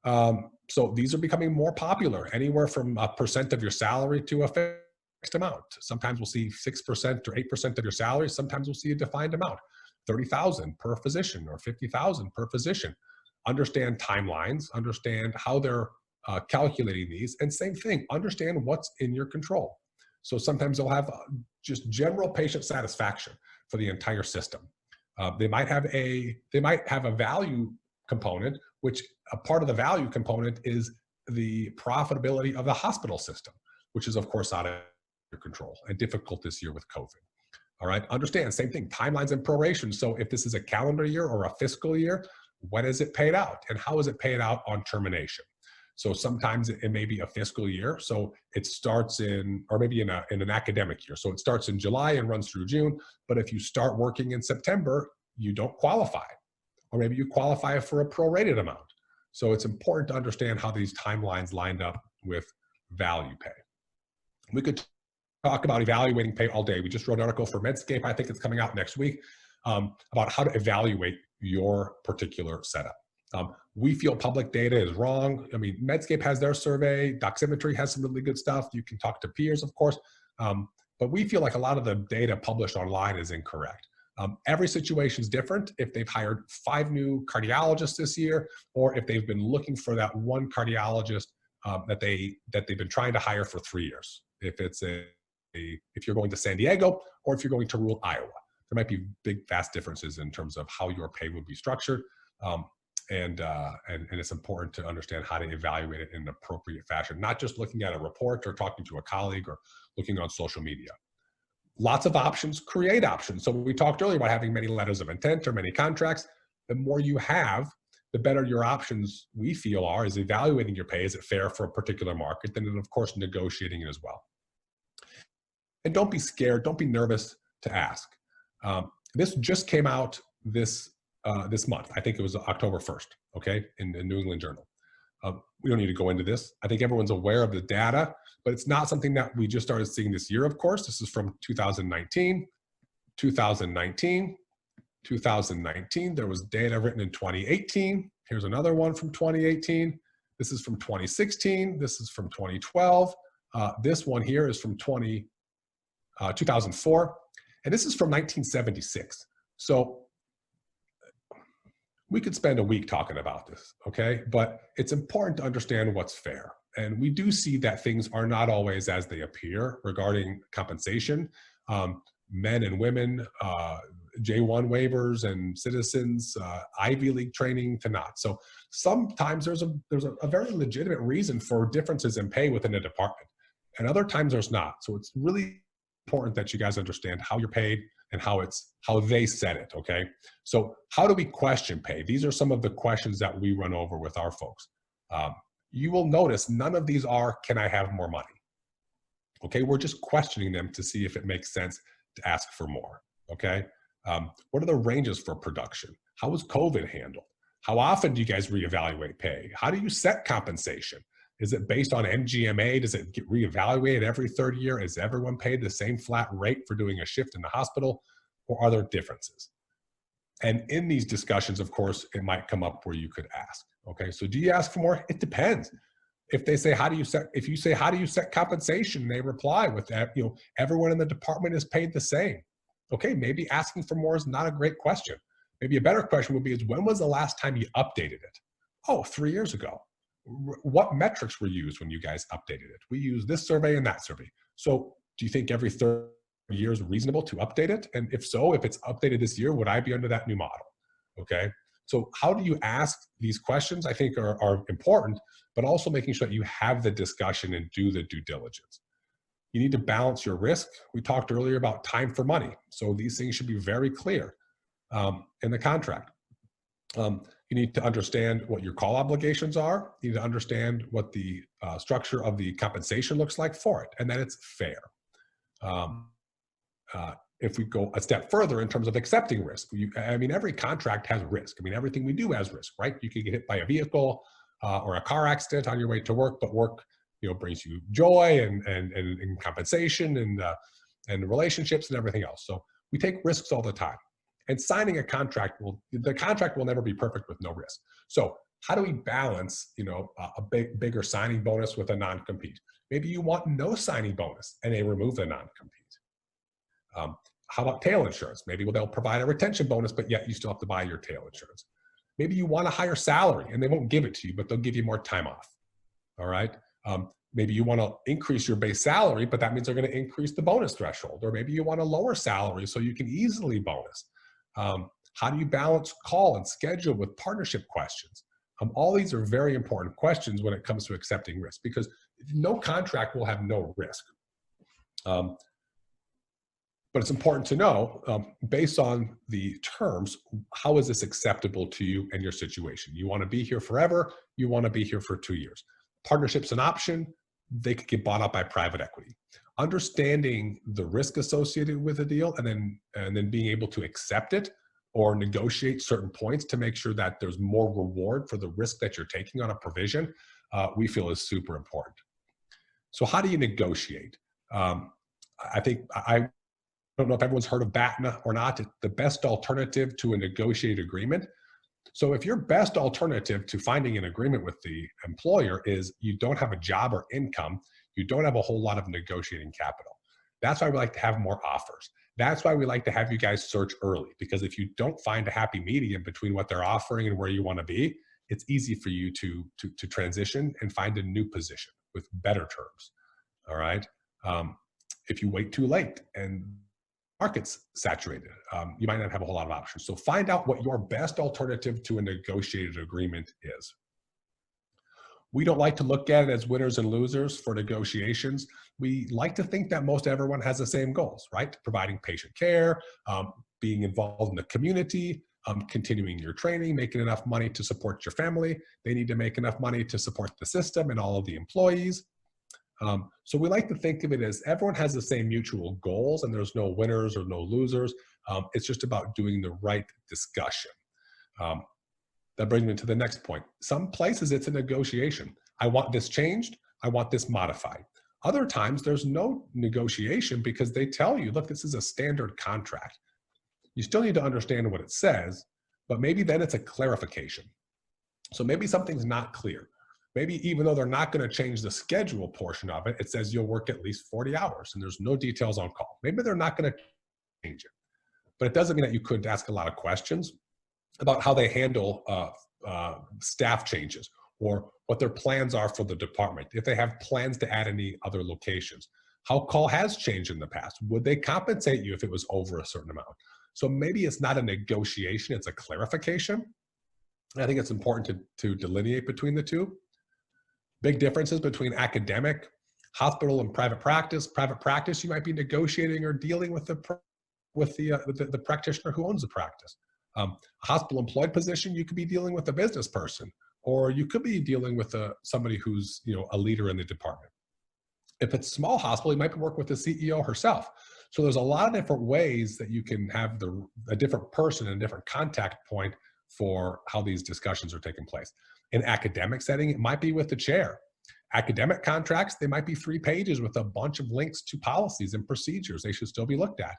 So these are becoming more popular, anywhere from a percent of your salary to a fixed amount. Sometimes we'll see 6% or 8% of your salary. Sometimes we'll see a defined amount, 30,000 per physician or 50,000 per physician. Understand timelines, understand how they're calculating these, and same thing, understand what's in your control. So sometimes they'll have just general patient satisfaction for the entire system. They might have a value component, which a part of the value component is the profitability of the hospital system, which is of course out of your control and difficult this year with COVID. All right, understand, same thing, timelines and proration. So if this is a calendar year or a fiscal year, when is it paid out and how is it paid out on termination? So sometimes it may be a fiscal year. So it starts in, or maybe in an academic year. So it starts in July and runs through June. But if you start working in September, you don't qualify. Or maybe you qualify for a prorated amount. So it's important to understand how these timelines lined up with value pay. We could talk about evaluating pay all day. We just wrote an article for Medscape. I think it's coming out next week about how to evaluate your particular setup. We feel public data is wrong. I mean, Medscape has their survey. Doximetry has some really good stuff. You can talk to peers, of course. But we feel like a lot of the data published online is incorrect. Every situation is different. If they've hired 5 new cardiologists this year, or if they've been looking for that one cardiologist that they've been trying to hire for 3 years. If it's if you're going to San Diego or if you're going to rural Iowa, there might be big, vast differences in terms of how your pay would be structured. And it's important to understand how to evaluate it in an appropriate fashion, not just looking at a report or talking to a colleague or looking on social media. Lots of options create options. So we talked earlier about having many letters of intent or many contracts. The more you have, the better your options, we feel, are, is evaluating your pay. Is it fair for a particular market? Then, of course, negotiating it as well. And don't be scared. Don't be nervous to ask. This just came out this month. I think it was October 1st, okay, in the New England Journal. We don't need to go into this. I think everyone's aware of the data, but it's not something that we just started seeing this year, of course. This is from 2019. There was data written in 2018. Here's another one from 2018. This is from 2016. This is from 2012. This one here is from 2004. And this is from 1976. So we could spend a week talking about this, okay? But it's important to understand what's fair. And we do see that things are not always as they appear regarding compensation. Men and women, J1 waivers and citizens, Ivy League training to not. So sometimes there's a very legitimate reason for differences in pay within a department. And other times there's not. So it's really important that you guys understand how you're paid and how they set it, okay? So how do we question pay? These are some of the questions that we run over with our folks. You will notice none of these are, can I have more money? Okay, we're just questioning them to see if it makes sense to ask for more, okay? What are the ranges for production? How was COVID handled? How often do you guys reevaluate pay? How do you set compensation? Is it based on MGMA? Does it get reevaluated every third year? Is everyone paid the same flat rate for doing a shift in the hospital? Or are there differences? And in these discussions, of course, it might come up where you could ask, okay? So do you ask for more? It depends. If they say, if you say, how do you set compensation? They reply with that, everyone in the department is paid the same. Okay, maybe asking for more is not a great question. Maybe a better question would be, when was the last time you updated it? Oh, 3 years ago. What metrics were used when you guys updated it? We use this survey and that survey. So do you think every 30 years reasonable to update it? And if so, if it's updated this year, would I be under that new model? Okay. So how do you ask these questions, I think are important, but also making sure that you have the discussion and do the due diligence. You need to balance your risk. We talked earlier about time for money. So these things should be very clear in the contract. You need to understand what your call obligations are. You need to understand what the structure of the compensation looks like for it, and that it's fair. If we go a step further in terms of accepting risk, I mean, every contract has risk. I mean, everything we do has risk, right? You could get hit by a vehicle or a car accident on your way to work, but work, brings you joy and compensation and relationships and everything else. So we take risks all the time. And signing a contract the contract will never be perfect with no risk. So how do we balance, a bigger signing bonus with a non-compete? Maybe you want no signing bonus and they remove the non-compete. How about tail insurance? Maybe they'll provide a retention bonus, but yet you still have to buy your tail insurance. Maybe you want a higher salary and they won't give it to you, but they'll give you more time off. All right. Maybe you want to increase your base salary, but that means they're going to increase the bonus threshold. Or maybe you want a lower salary so you can easily bonus. How do you balance call and schedule with partnership questions? All these are very important questions when it comes to accepting risk, because no contract will have no risk. But it's important to know, based on the terms, how is this acceptable to you and your situation? You want to be here forever. You want to be here for 2 years. Partnership's an option. They could get bought up by private equity. Understanding the risk associated with a deal and then being able to accept it or negotiate certain points to make sure that there's more reward for the risk that you're taking on a provision, we feel is super important. So how do you negotiate? I think I don't know if everyone's heard of BATNA or not. It's the best alternative to a negotiated agreement. So if your best alternative to finding an agreement with the employer is you don't have a job or income, you don't have a whole lot of negotiating capital. That's why we like to have more offers. That's why we like to have you guys search early, because if you don't find a happy medium between what they're offering and where you want to be, it's easy for you to transition and find a new position with better terms. All right. If you wait too late and market's saturated, you might not have a whole lot of options. So find out what your best alternative to a negotiated agreement is. We don't like to look at it as winners and losers for negotiations. We like to think that most everyone has the same goals, right? Providing patient care, being involved in the community, continuing your training, making enough money to support your family. They need to make enough money to support the system and all of the employees. So we like to think of it as everyone has the same mutual goals and there's no winners or no losers. It's just about doing the right discussion. That brings me to the next point. Some places it's a negotiation. I want this changed. I want this modified. Other times there's no negotiation because they tell you, look, this is a standard contract. You still need to understand what it says, but maybe then it's a clarification. So maybe something's not clear. Maybe even though they're not going to change the schedule portion of it, it says you'll work at least 40 hours and there's no details on call. Maybe they're not going to change it, but it doesn't mean that you couldn't ask a lot of questions about how they handle staff changes or what their plans are for the department. If they have plans to add any other locations, how call has changed in the past. Would they compensate you if it was over a certain amount? So maybe it's not a negotiation, it's a clarification. I think it's important to delineate between the two. Big differences between academic, hospital, and private practice. Private practice, you might be negotiating or dealing with the practitioner who owns the practice. A hospital employed position, you could be dealing with a business person, or you could be dealing with somebody who's a leader in the department. If it's a small hospital, you might be working with the CEO herself. So there's a lot of different ways that you can have a different person and a different contact point for how these discussions are taking place. In academic setting, it might be with the chair. Academic contracts, they might be 3 pages with a bunch of links to policies and procedures. They should still be looked at.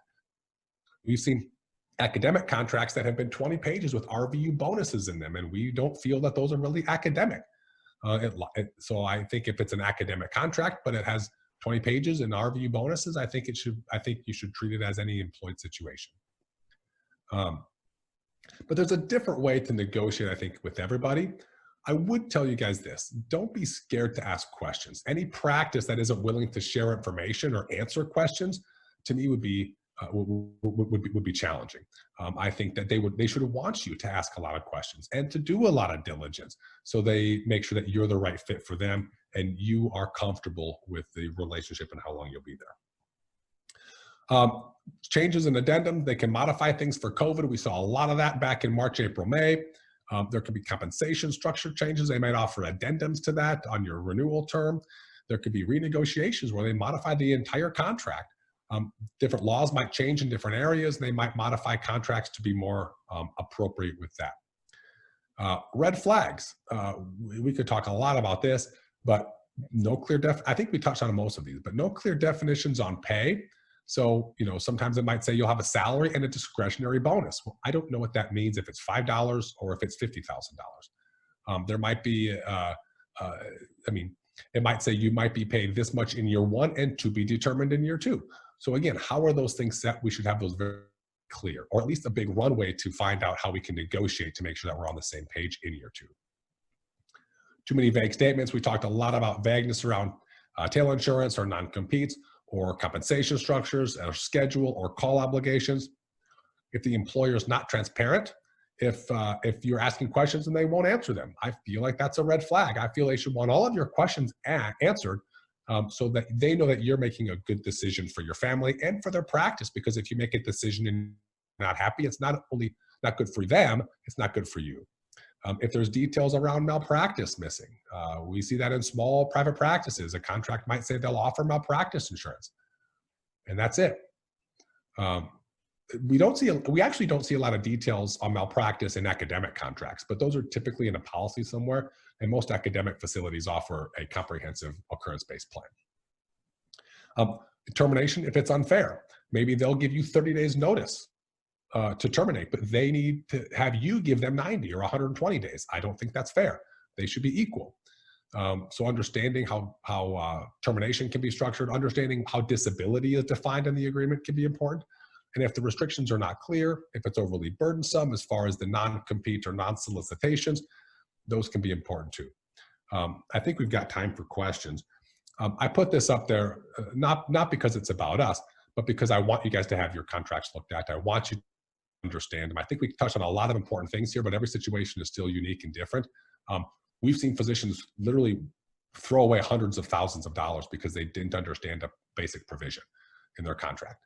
We've seen academic contracts that have been 20 pages with RVU bonuses in them, and we don't feel that those are really academic. So I think if it's an academic contract, but it has 20 pages and RVU bonuses, I think you should treat it as any employed situation. But there's a different way to negotiate, I think, with everybody. I would tell you guys this: don't be scared to ask questions. Any practice that isn't willing to share information or answer questions, to me, would be challenging. I think that they should want you to ask a lot of questions and to do a lot of diligence, so they make sure that you're the right fit for them and you are comfortable with the relationship and how long you'll be there. Changes in addendum, they can modify things for COVID. We saw a lot of that back in March, April, May. There could be compensation structure changes. They might offer addendums to that on your renewal term. There could be renegotiations where they modify the entire contract. Different laws might change in different areas. They might modify contracts to be more appropriate with that. Red flags. We could talk a lot about this, but no clear I think we touched on most of these, but no clear definitions on pay. So, sometimes it might say you'll have a salary and a discretionary bonus. Well, I don't know what that means, if it's $5 or if it's $50,000. There might be, it might say you might be paid this much in year 1 and to be determined in year 2. So again, how are those things set? We should have those very clear, or at least a big runway to find out how we can negotiate to make sure that we're on the same page in year 2. Too many vague statements. We talked a lot about vagueness around tail insurance or non-competes, or compensation structures, or schedule, or call obligations. If the employer is not transparent, if you're asking questions and they won't answer them, I feel like that's a red flag. I feel they should want all of your questions answered, so that they know that you're making a good decision for your family and for their practice. Because if you make a decision and not happy, it's not only not good for them, it's not good for you. If there's details around malpractice missing, we see that in small private practices. A contract might say they'll offer malpractice insurance, and that's it. We actually don't see a lot of details on malpractice in academic contracts, but those are typically in a policy somewhere, and most academic facilities offer a comprehensive occurrence-based plan. Termination, if it's unfair, maybe they'll give you 30 days notice to terminate, but they need to have you give them 90 or 120 days. I don't think that's fair. They should be equal. So understanding how termination can be structured, understanding how disability is defined in the agreement can be important. And if the restrictions are not clear, if it's overly burdensome as far as the non-compete or non-solicitations, those can be important too. I think we've got time for questions. I put this up there, not because it's about us, but because I want you guys to have your contracts looked at. I want you to understand them. I think we touched on a lot of important things here, but every situation is still unique and different. We've seen physicians literally throw away hundreds of thousands of dollars because they didn't understand a basic provision in their contract.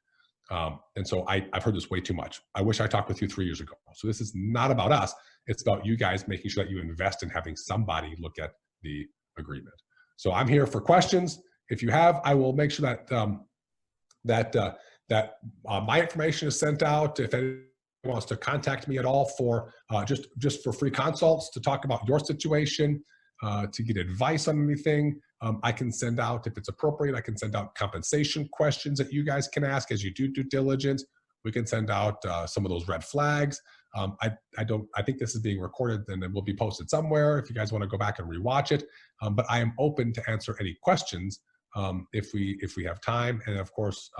And so I've heard this way too much. I wish I talked with you 3 years ago. So this is not about us. It's about you guys making sure that you invest in having somebody look at the agreement. So I'm here for questions. If you have, I will make sure that my information is sent out. If anyone wants to contact me at all for just for free consults to talk about your situation, to get advice on anything, I can send out, if it's appropriate, I can send out compensation questions that you guys can ask as you do due diligence. We can send out some of those red flags. I think this is being recorded and it will be posted somewhere if you guys want to go back and rewatch it. But I am open to answer any questions if we have time, and of course,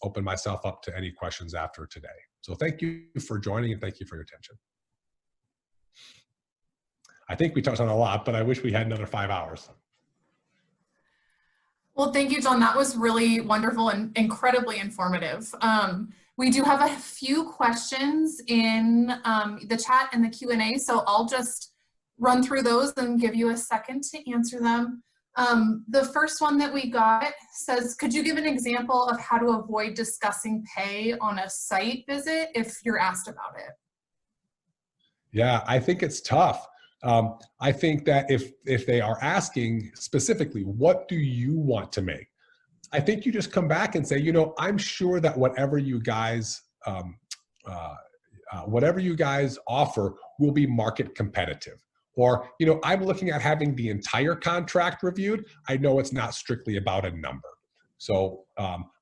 open myself up to any questions after today. So thank you for joining and thank you for your attention. I think we touched on a lot, but I wish we had another 5 hours. Well, thank you, Jon. That was really wonderful and incredibly informative. We do have a few questions in the chat and the Q&A, so I'll just run through those and give you a second to answer them. The first one that we got says, could you give an example of how to avoid discussing pay on a site visit if you're asked about it? Yeah, I think it's tough. I think that if they are asking specifically, what do you want to make? I think you just come back and say, I'm sure that whatever you guys offer will be market competitive. Or, I'm looking at having the entire contract reviewed. I know it's not strictly about a number. So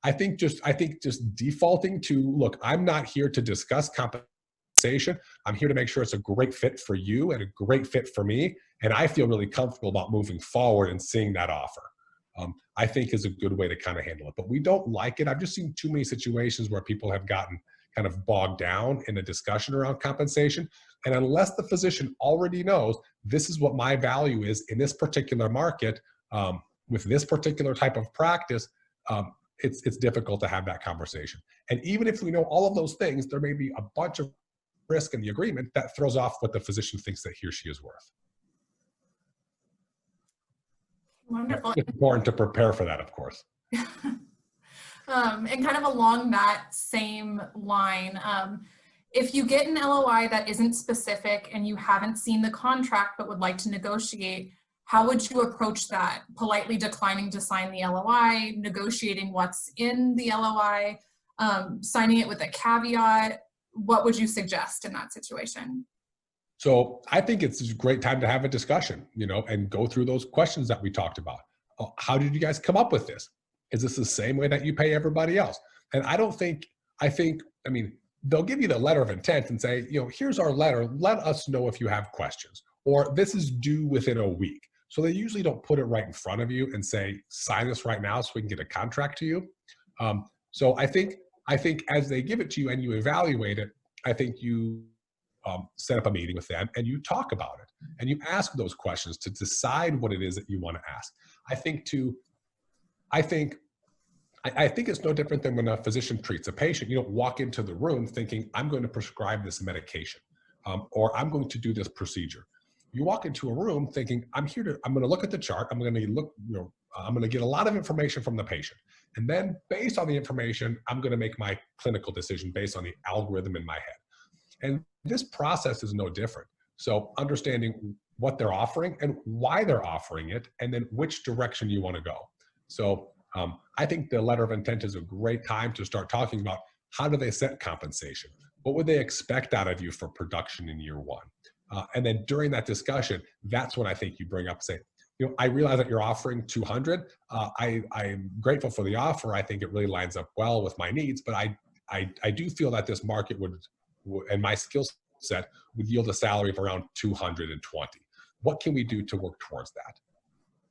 I think just defaulting to, look, I'm not here to discuss compensation. I'm here to make sure it's a great fit for you and a great fit for me. And I feel really comfortable about moving forward and seeing that offer. I think is a good way to kind of handle it. But we don't like it. I've just seen too many situations where people have gotten kind of bogged down in a discussion around compensation. And unless the physician already knows this is what my value is in this particular market, with this particular type of practice, it's difficult to have that conversation. And even if we know all of those things, there may be a bunch of risk in the agreement that throws off what the physician thinks that he or she is worth. Wonderful. It's important to prepare for that, of course. And kind of along that same line, if you get an LOI that isn't specific and you haven't seen the contract but would like to negotiate, how would you approach that? Politely declining to sign the LOI, negotiating what's in the LOI, signing it with a caveat? What would you suggest in that situation? So I think it's a great time to have a discussion, and go through those questions that we talked about. How did you guys come up with this? Is this the same way that you pay everybody else? And I mean, they'll give you the letter of intent and say, here's our letter. Let us know if you have questions, or this is due within a week. So they usually don't put it right in front of you and say, sign this right now so we can get a contract to you. So I think as they give it to you and you evaluate it, I think you set up a meeting with them and you talk about it and you ask those questions to decide what it is that you want to ask. I think it's no different than when a physician treats a patient. You don't walk into the room thinking, I'm going to prescribe this medication, or I'm going to do this procedure. You walk into a room thinking, I'm going to look at the chart. I'm going to get a lot of information from the patient. And then based on the information, I'm going to make my clinical decision based on the algorithm in my head. And this process is no different. So understanding what they're offering and why they're offering it, and then which direction you want to go. So I think the letter of intent is a great time to start talking about how do they set compensation? What would they expect out of you for production in year one? And then during that discussion, that's when I think you bring up, say, I realize that you're offering 200. I'm grateful for the offer. I think it really lines up well with my needs, but I do feel that this market would and my skill set would yield a salary of around 220. What can we do to work towards that?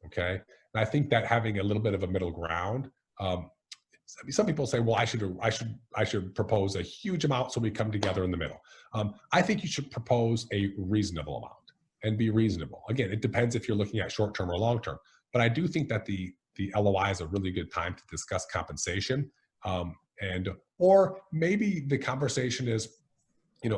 Okay. And I think that having a little bit of a middle ground, some people say, well, I should propose a huge amount so we come together in the middle. I think you should propose a reasonable amount and be reasonable. Again, it depends if you're looking at short-term or long-term, but I do think that the LOI is a really good time to discuss compensation. Or maybe the conversation is,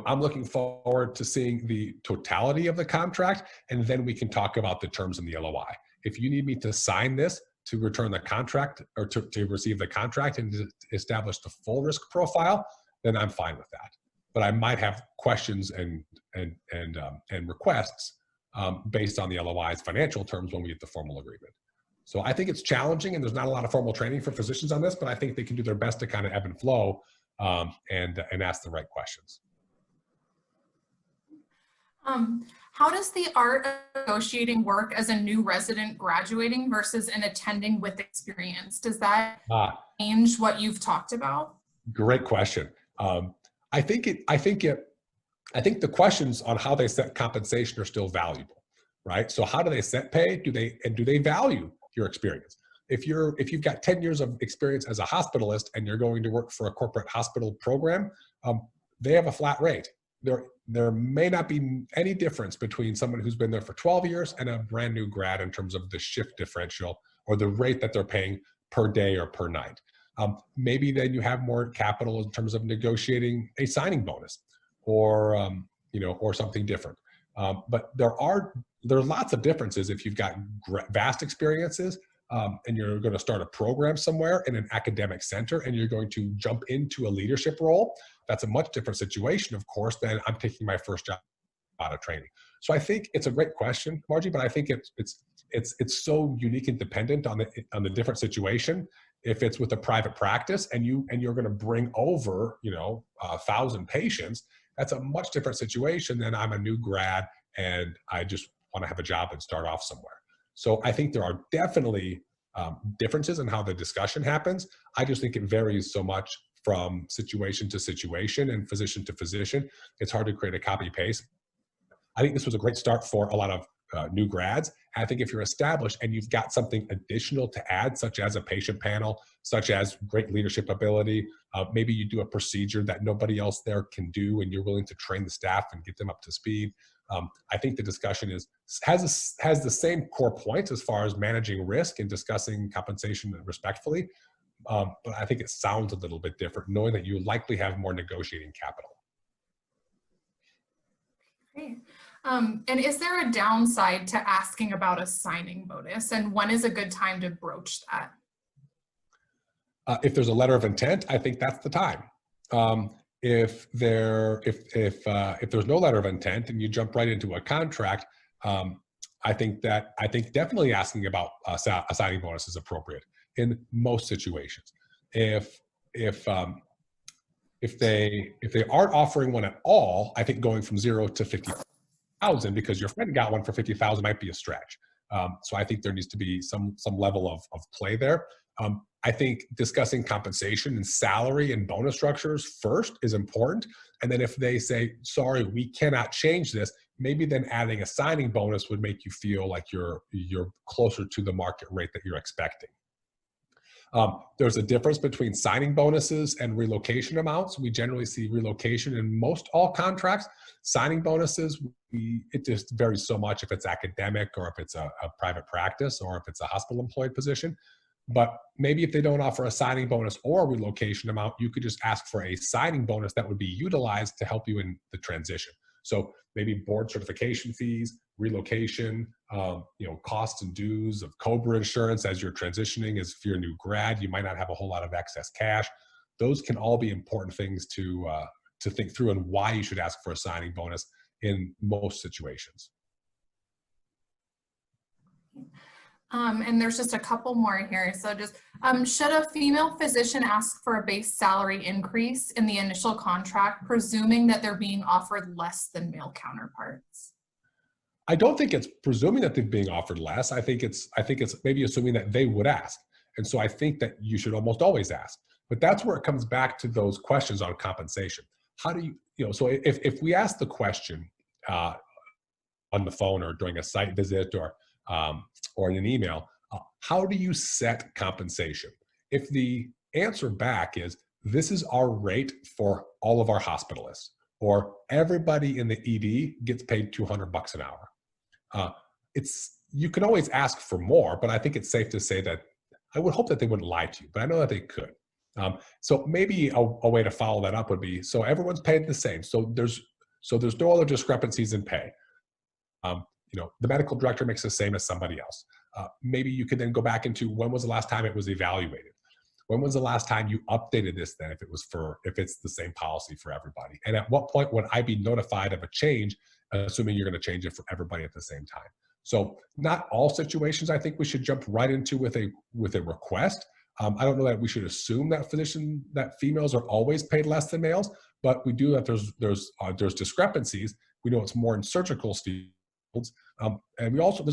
I'm looking forward to seeing the totality of the contract, and then we can talk about the terms in the LOI. If you need me to sign this to return the contract or to receive the contract and to establish the full risk profile, then I'm fine with that. But I might have questions and requests based on the LOI's financial terms when we get the formal agreement. So I think it's challenging, and there's not a lot of formal training for physicians on this, but I think they can do their best to kind of ebb and flow and ask the right questions. How does the art of negotiating work as a new resident graduating versus an attending with experience? Does that change what you've talked about? Great question. I think the questions on how they set compensation are still valuable, right? So how do they set pay? Do they value your experience? If you've got 10 years of experience as a hospitalist and you're going to work for a corporate hospital program, they have a flat rate. There may not be any difference between someone who's been there for 12 years and a brand new grad in terms of the shift differential or the rate that they're paying per day or per night. Maybe then you have more capital in terms of negotiating a signing bonus or something different. But there are lots of differences if you've got vast experiences and you're going to start a program somewhere in an academic center and you're going to jump into a leadership role. That's a much different situation, of course, than I'm taking my first job out of training. So I think it's a great question, Margie, but I think it's so unique and dependent on the different situation. If it's with a private practice and you're going to bring over 1,000 patients, that's a much different situation than I'm a new grad and I just want to have a job and start off somewhere. So I think there are definitely differences in how the discussion happens. I just think it varies so much from situation to situation and physician to physician. It's hard to create a copy paste. I think this was a great start for a lot of new grads. And I think if you're established and you've got something additional to add, such as a patient panel, such as great leadership ability, maybe you do a procedure that nobody else there can do, and you're willing to train the staff and get them up to speed. I think the discussion has the same core points as far as managing risk and discussing compensation respectfully. But I think it sounds a little bit different, knowing that you likely have more negotiating capital. Great. And is there a downside to asking about a signing bonus, and when is a good time to broach that? If there's a letter of intent, I think that's the time. If there's no letter of intent and you jump right into a contract, I think definitely asking about a signing bonus is appropriate in most situations. If they aren't offering one at all, I think going from 0 to 50,000 because your friend got one for 50,000 might be a stretch. So I think there needs to be some level of play there. I think discussing compensation and salary and bonus structures first is important. And then if they say, sorry, we cannot change this, maybe then adding a signing bonus would make you feel like you're closer to the market rate that you're expecting. There's a difference between signing bonuses and relocation amounts. We generally see relocation in most all contracts. Signing bonuses, it just varies so much if it's academic or if it's a private practice or if it's a hospital employed position. But maybe if they don't offer a signing bonus or a relocation amount, you could just ask for a signing bonus that would be utilized to help you in the transition. So maybe board certification fees, relocation, costs and dues of COBRA insurance as you're transitioning. As if you're a new grad, you might not have a whole lot of excess cash. Those can all be important things to think through and why you should ask for a signing bonus in most situations. And there's just a couple more here. So just, should a female physician ask for a base salary increase in the initial contract, presuming that they're being offered less than male counterparts? I don't think it's presuming that they're being offered less. I think it's maybe assuming that they would ask. And so I think that you should almost always ask. But that's where it comes back to those questions on compensation. How do so if we ask the question on the phone or during a site visit or in an email, how do you set compensation? If the answer back is, this is our rate for all of our hospitalists, or everybody in the ED gets paid $200 an hour. You can always ask for more, but I think it's safe to say that I would hope that they wouldn't lie to you, but I know that they could. So maybe a way to follow that up would be, so everyone's paid the same. So there's no other discrepancies in pay. The medical director makes the same as somebody else. Maybe you could then go back into, when was the last time it was evaluated? When was the last time you updated this then, if it's the same policy for everybody? And at what point would I be notified of a change, assuming you're going to change it for everybody at the same time? So not all situations I think we should jump right into with a request. I don't know that we should assume that females are always paid less than males, but we do that there's discrepancies. We know it's more in surgical fields. And we also,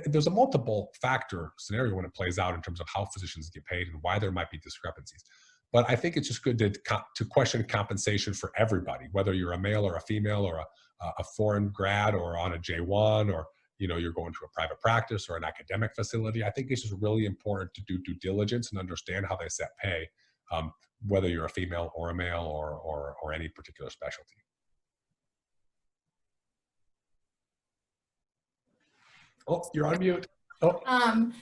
there's a multiple factor scenario when it plays out in terms of how physicians get paid and why there might be discrepancies. But I think it's just good to question compensation for everybody, whether you're a male or a female or a foreign grad or on a J1 or you're going to a private practice or an academic facility. I think it's just really important to do due diligence and understand how they set pay, whether you're a female or a male or any particular specialty. Oh, you're on mute. Oh.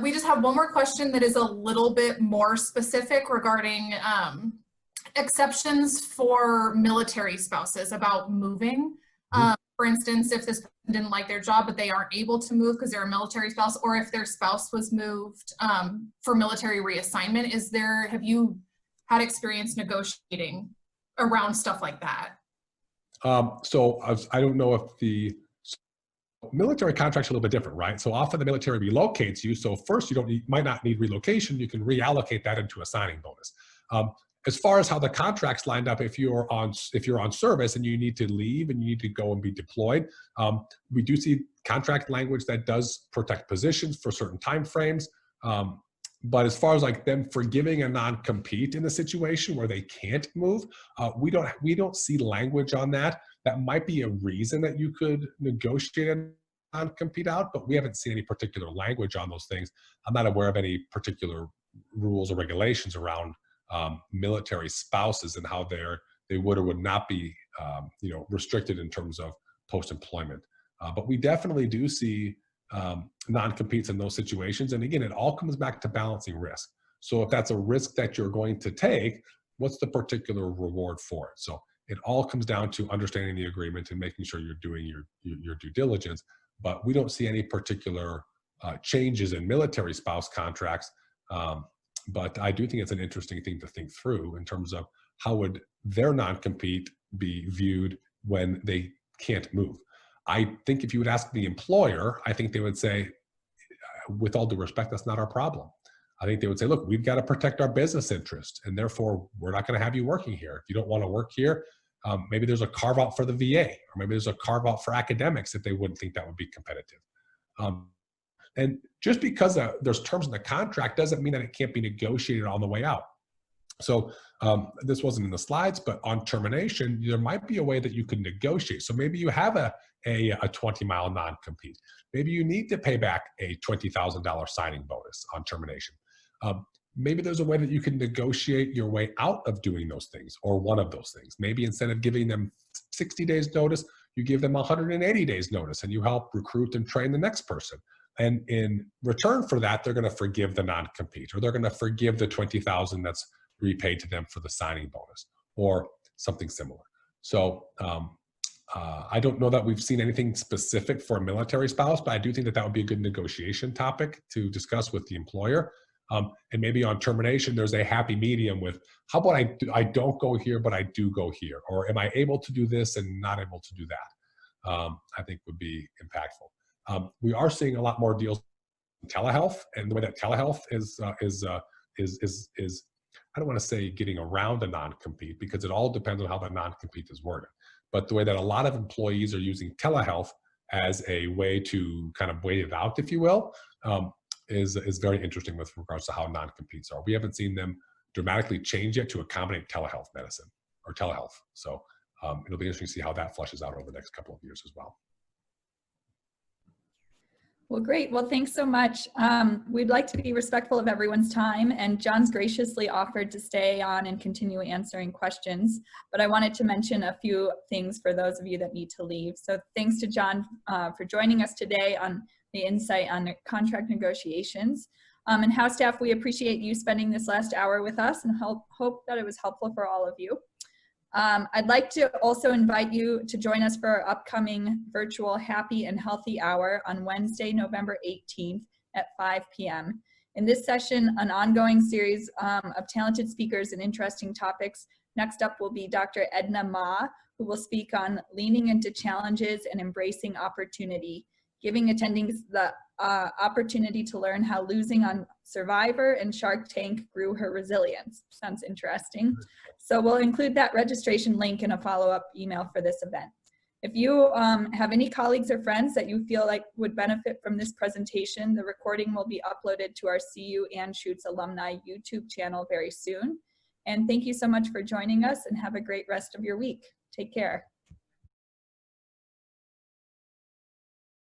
We just have one more question that is a little bit more specific regarding exceptions for military spouses about moving. For instance, if this person didn't like their job, but they aren't able to move because they're a military spouse, or if their spouse was moved for military reassignment, have you had experience negotiating around stuff like that? So I don't know if the military contracts are a little bit different, right? So often the military relocates you. So first you might not need relocation. You can reallocate that into a signing bonus. As far as how the contract's lined up, if you're on service and you need to leave and you need to go and be deployed, we do see contract language that does protect positions for certain time frames. But as far as like them forgiving a non-compete in a situation where they can't move, we don't see language on that. That might be a reason that you could negotiate a non-compete out, but we haven't seen any particular language on those things. I'm not aware of any particular rules or regulations around military spouses and how they would or would not be restricted in terms of post-employment. But we definitely do see non-competes in those situations. And again, it all comes back to balancing risk. So if that's a risk that you're going to take, what's the particular reward for it? So it all comes down to understanding the agreement and making sure you're doing your due diligence. But we don't see any particular changes in military spouse contracts. But I do think it's an interesting thing to think through in terms of how would their non-compete be viewed when they can't move. I think if you would ask the employer, I think they would say, with all due respect, that's not our problem. I think they would say, look, we've got to protect our business interest, and therefore we're not going to have you working here. If you don't want to work here, maybe there's a carve out for the VA, or maybe there's a carve out for academics if they wouldn't think that would be competitive. And just because there's terms in the contract doesn't mean that it can't be negotiated on the way out. So this wasn't in the slides, but on termination, there might be a way that you could negotiate. So maybe you have a 20-mile non-compete. Maybe you need to pay back a $20,000 signing bonus on termination. Maybe there's a way that you can negotiate your way out of doing those things, or one of those things. Maybe instead of giving them 60 days notice, you give them 180 days notice, and you help recruit and train the next person. And in return for that, they're going to forgive the non-compete, or they're going to forgive the $20,000 that's repaid to them for the signing bonus, or something similar. So I don't know that we've seen anything specific for a military spouse, but I do think that that would be a good negotiation topic to discuss with the employer. And maybe on termination, there's a happy medium with, how about I don't go here, but I do go here? Or am I able to do this and not able to do that? I think would be impactful. We are seeing a lot more deals in telehealth, and the way that telehealth is I don't want to say getting around a non-compete, because it all depends on how the non-compete is worded. But the way that a lot of employees are using telehealth as a way to kind of wait it out, if you will, is very interesting with regards to how non-competes are. We haven't seen them dramatically change yet to accommodate telehealth medicine or telehealth. So it'll be interesting to see how that flushes out over the next couple of years as well. Well, great. Well, thanks so much. We'd like to be respectful of everyone's time, and John's graciously offered to stay on and continue answering questions, but I wanted to mention a few things for those of you that need to leave. So thanks to Jon for joining us today on the insight on contract negotiations. And Housestaff, we appreciate you spending this last hour with us, and hope that it was helpful for all of you. I'd like to also invite you to join us for our upcoming virtual Happy and Healthy Hour on Wednesday, November 18th at 5 p.m. In this session, an ongoing series of talented speakers and interesting topics. Next up will be Dr. Edna Ma, who will speak on leaning into challenges and embracing opportunity, giving attendees the opportunity to learn how losing on Survivor and Shark Tank grew her resilience. Sounds interesting. So we'll include that registration link in a follow-up email for this event. If you have any colleagues or friends that you feel like would benefit from this presentation, the recording will be uploaded to our CU Anschutz alumni YouTube channel very soon. And thank you so much for joining us, and have a great rest of your week. Take care.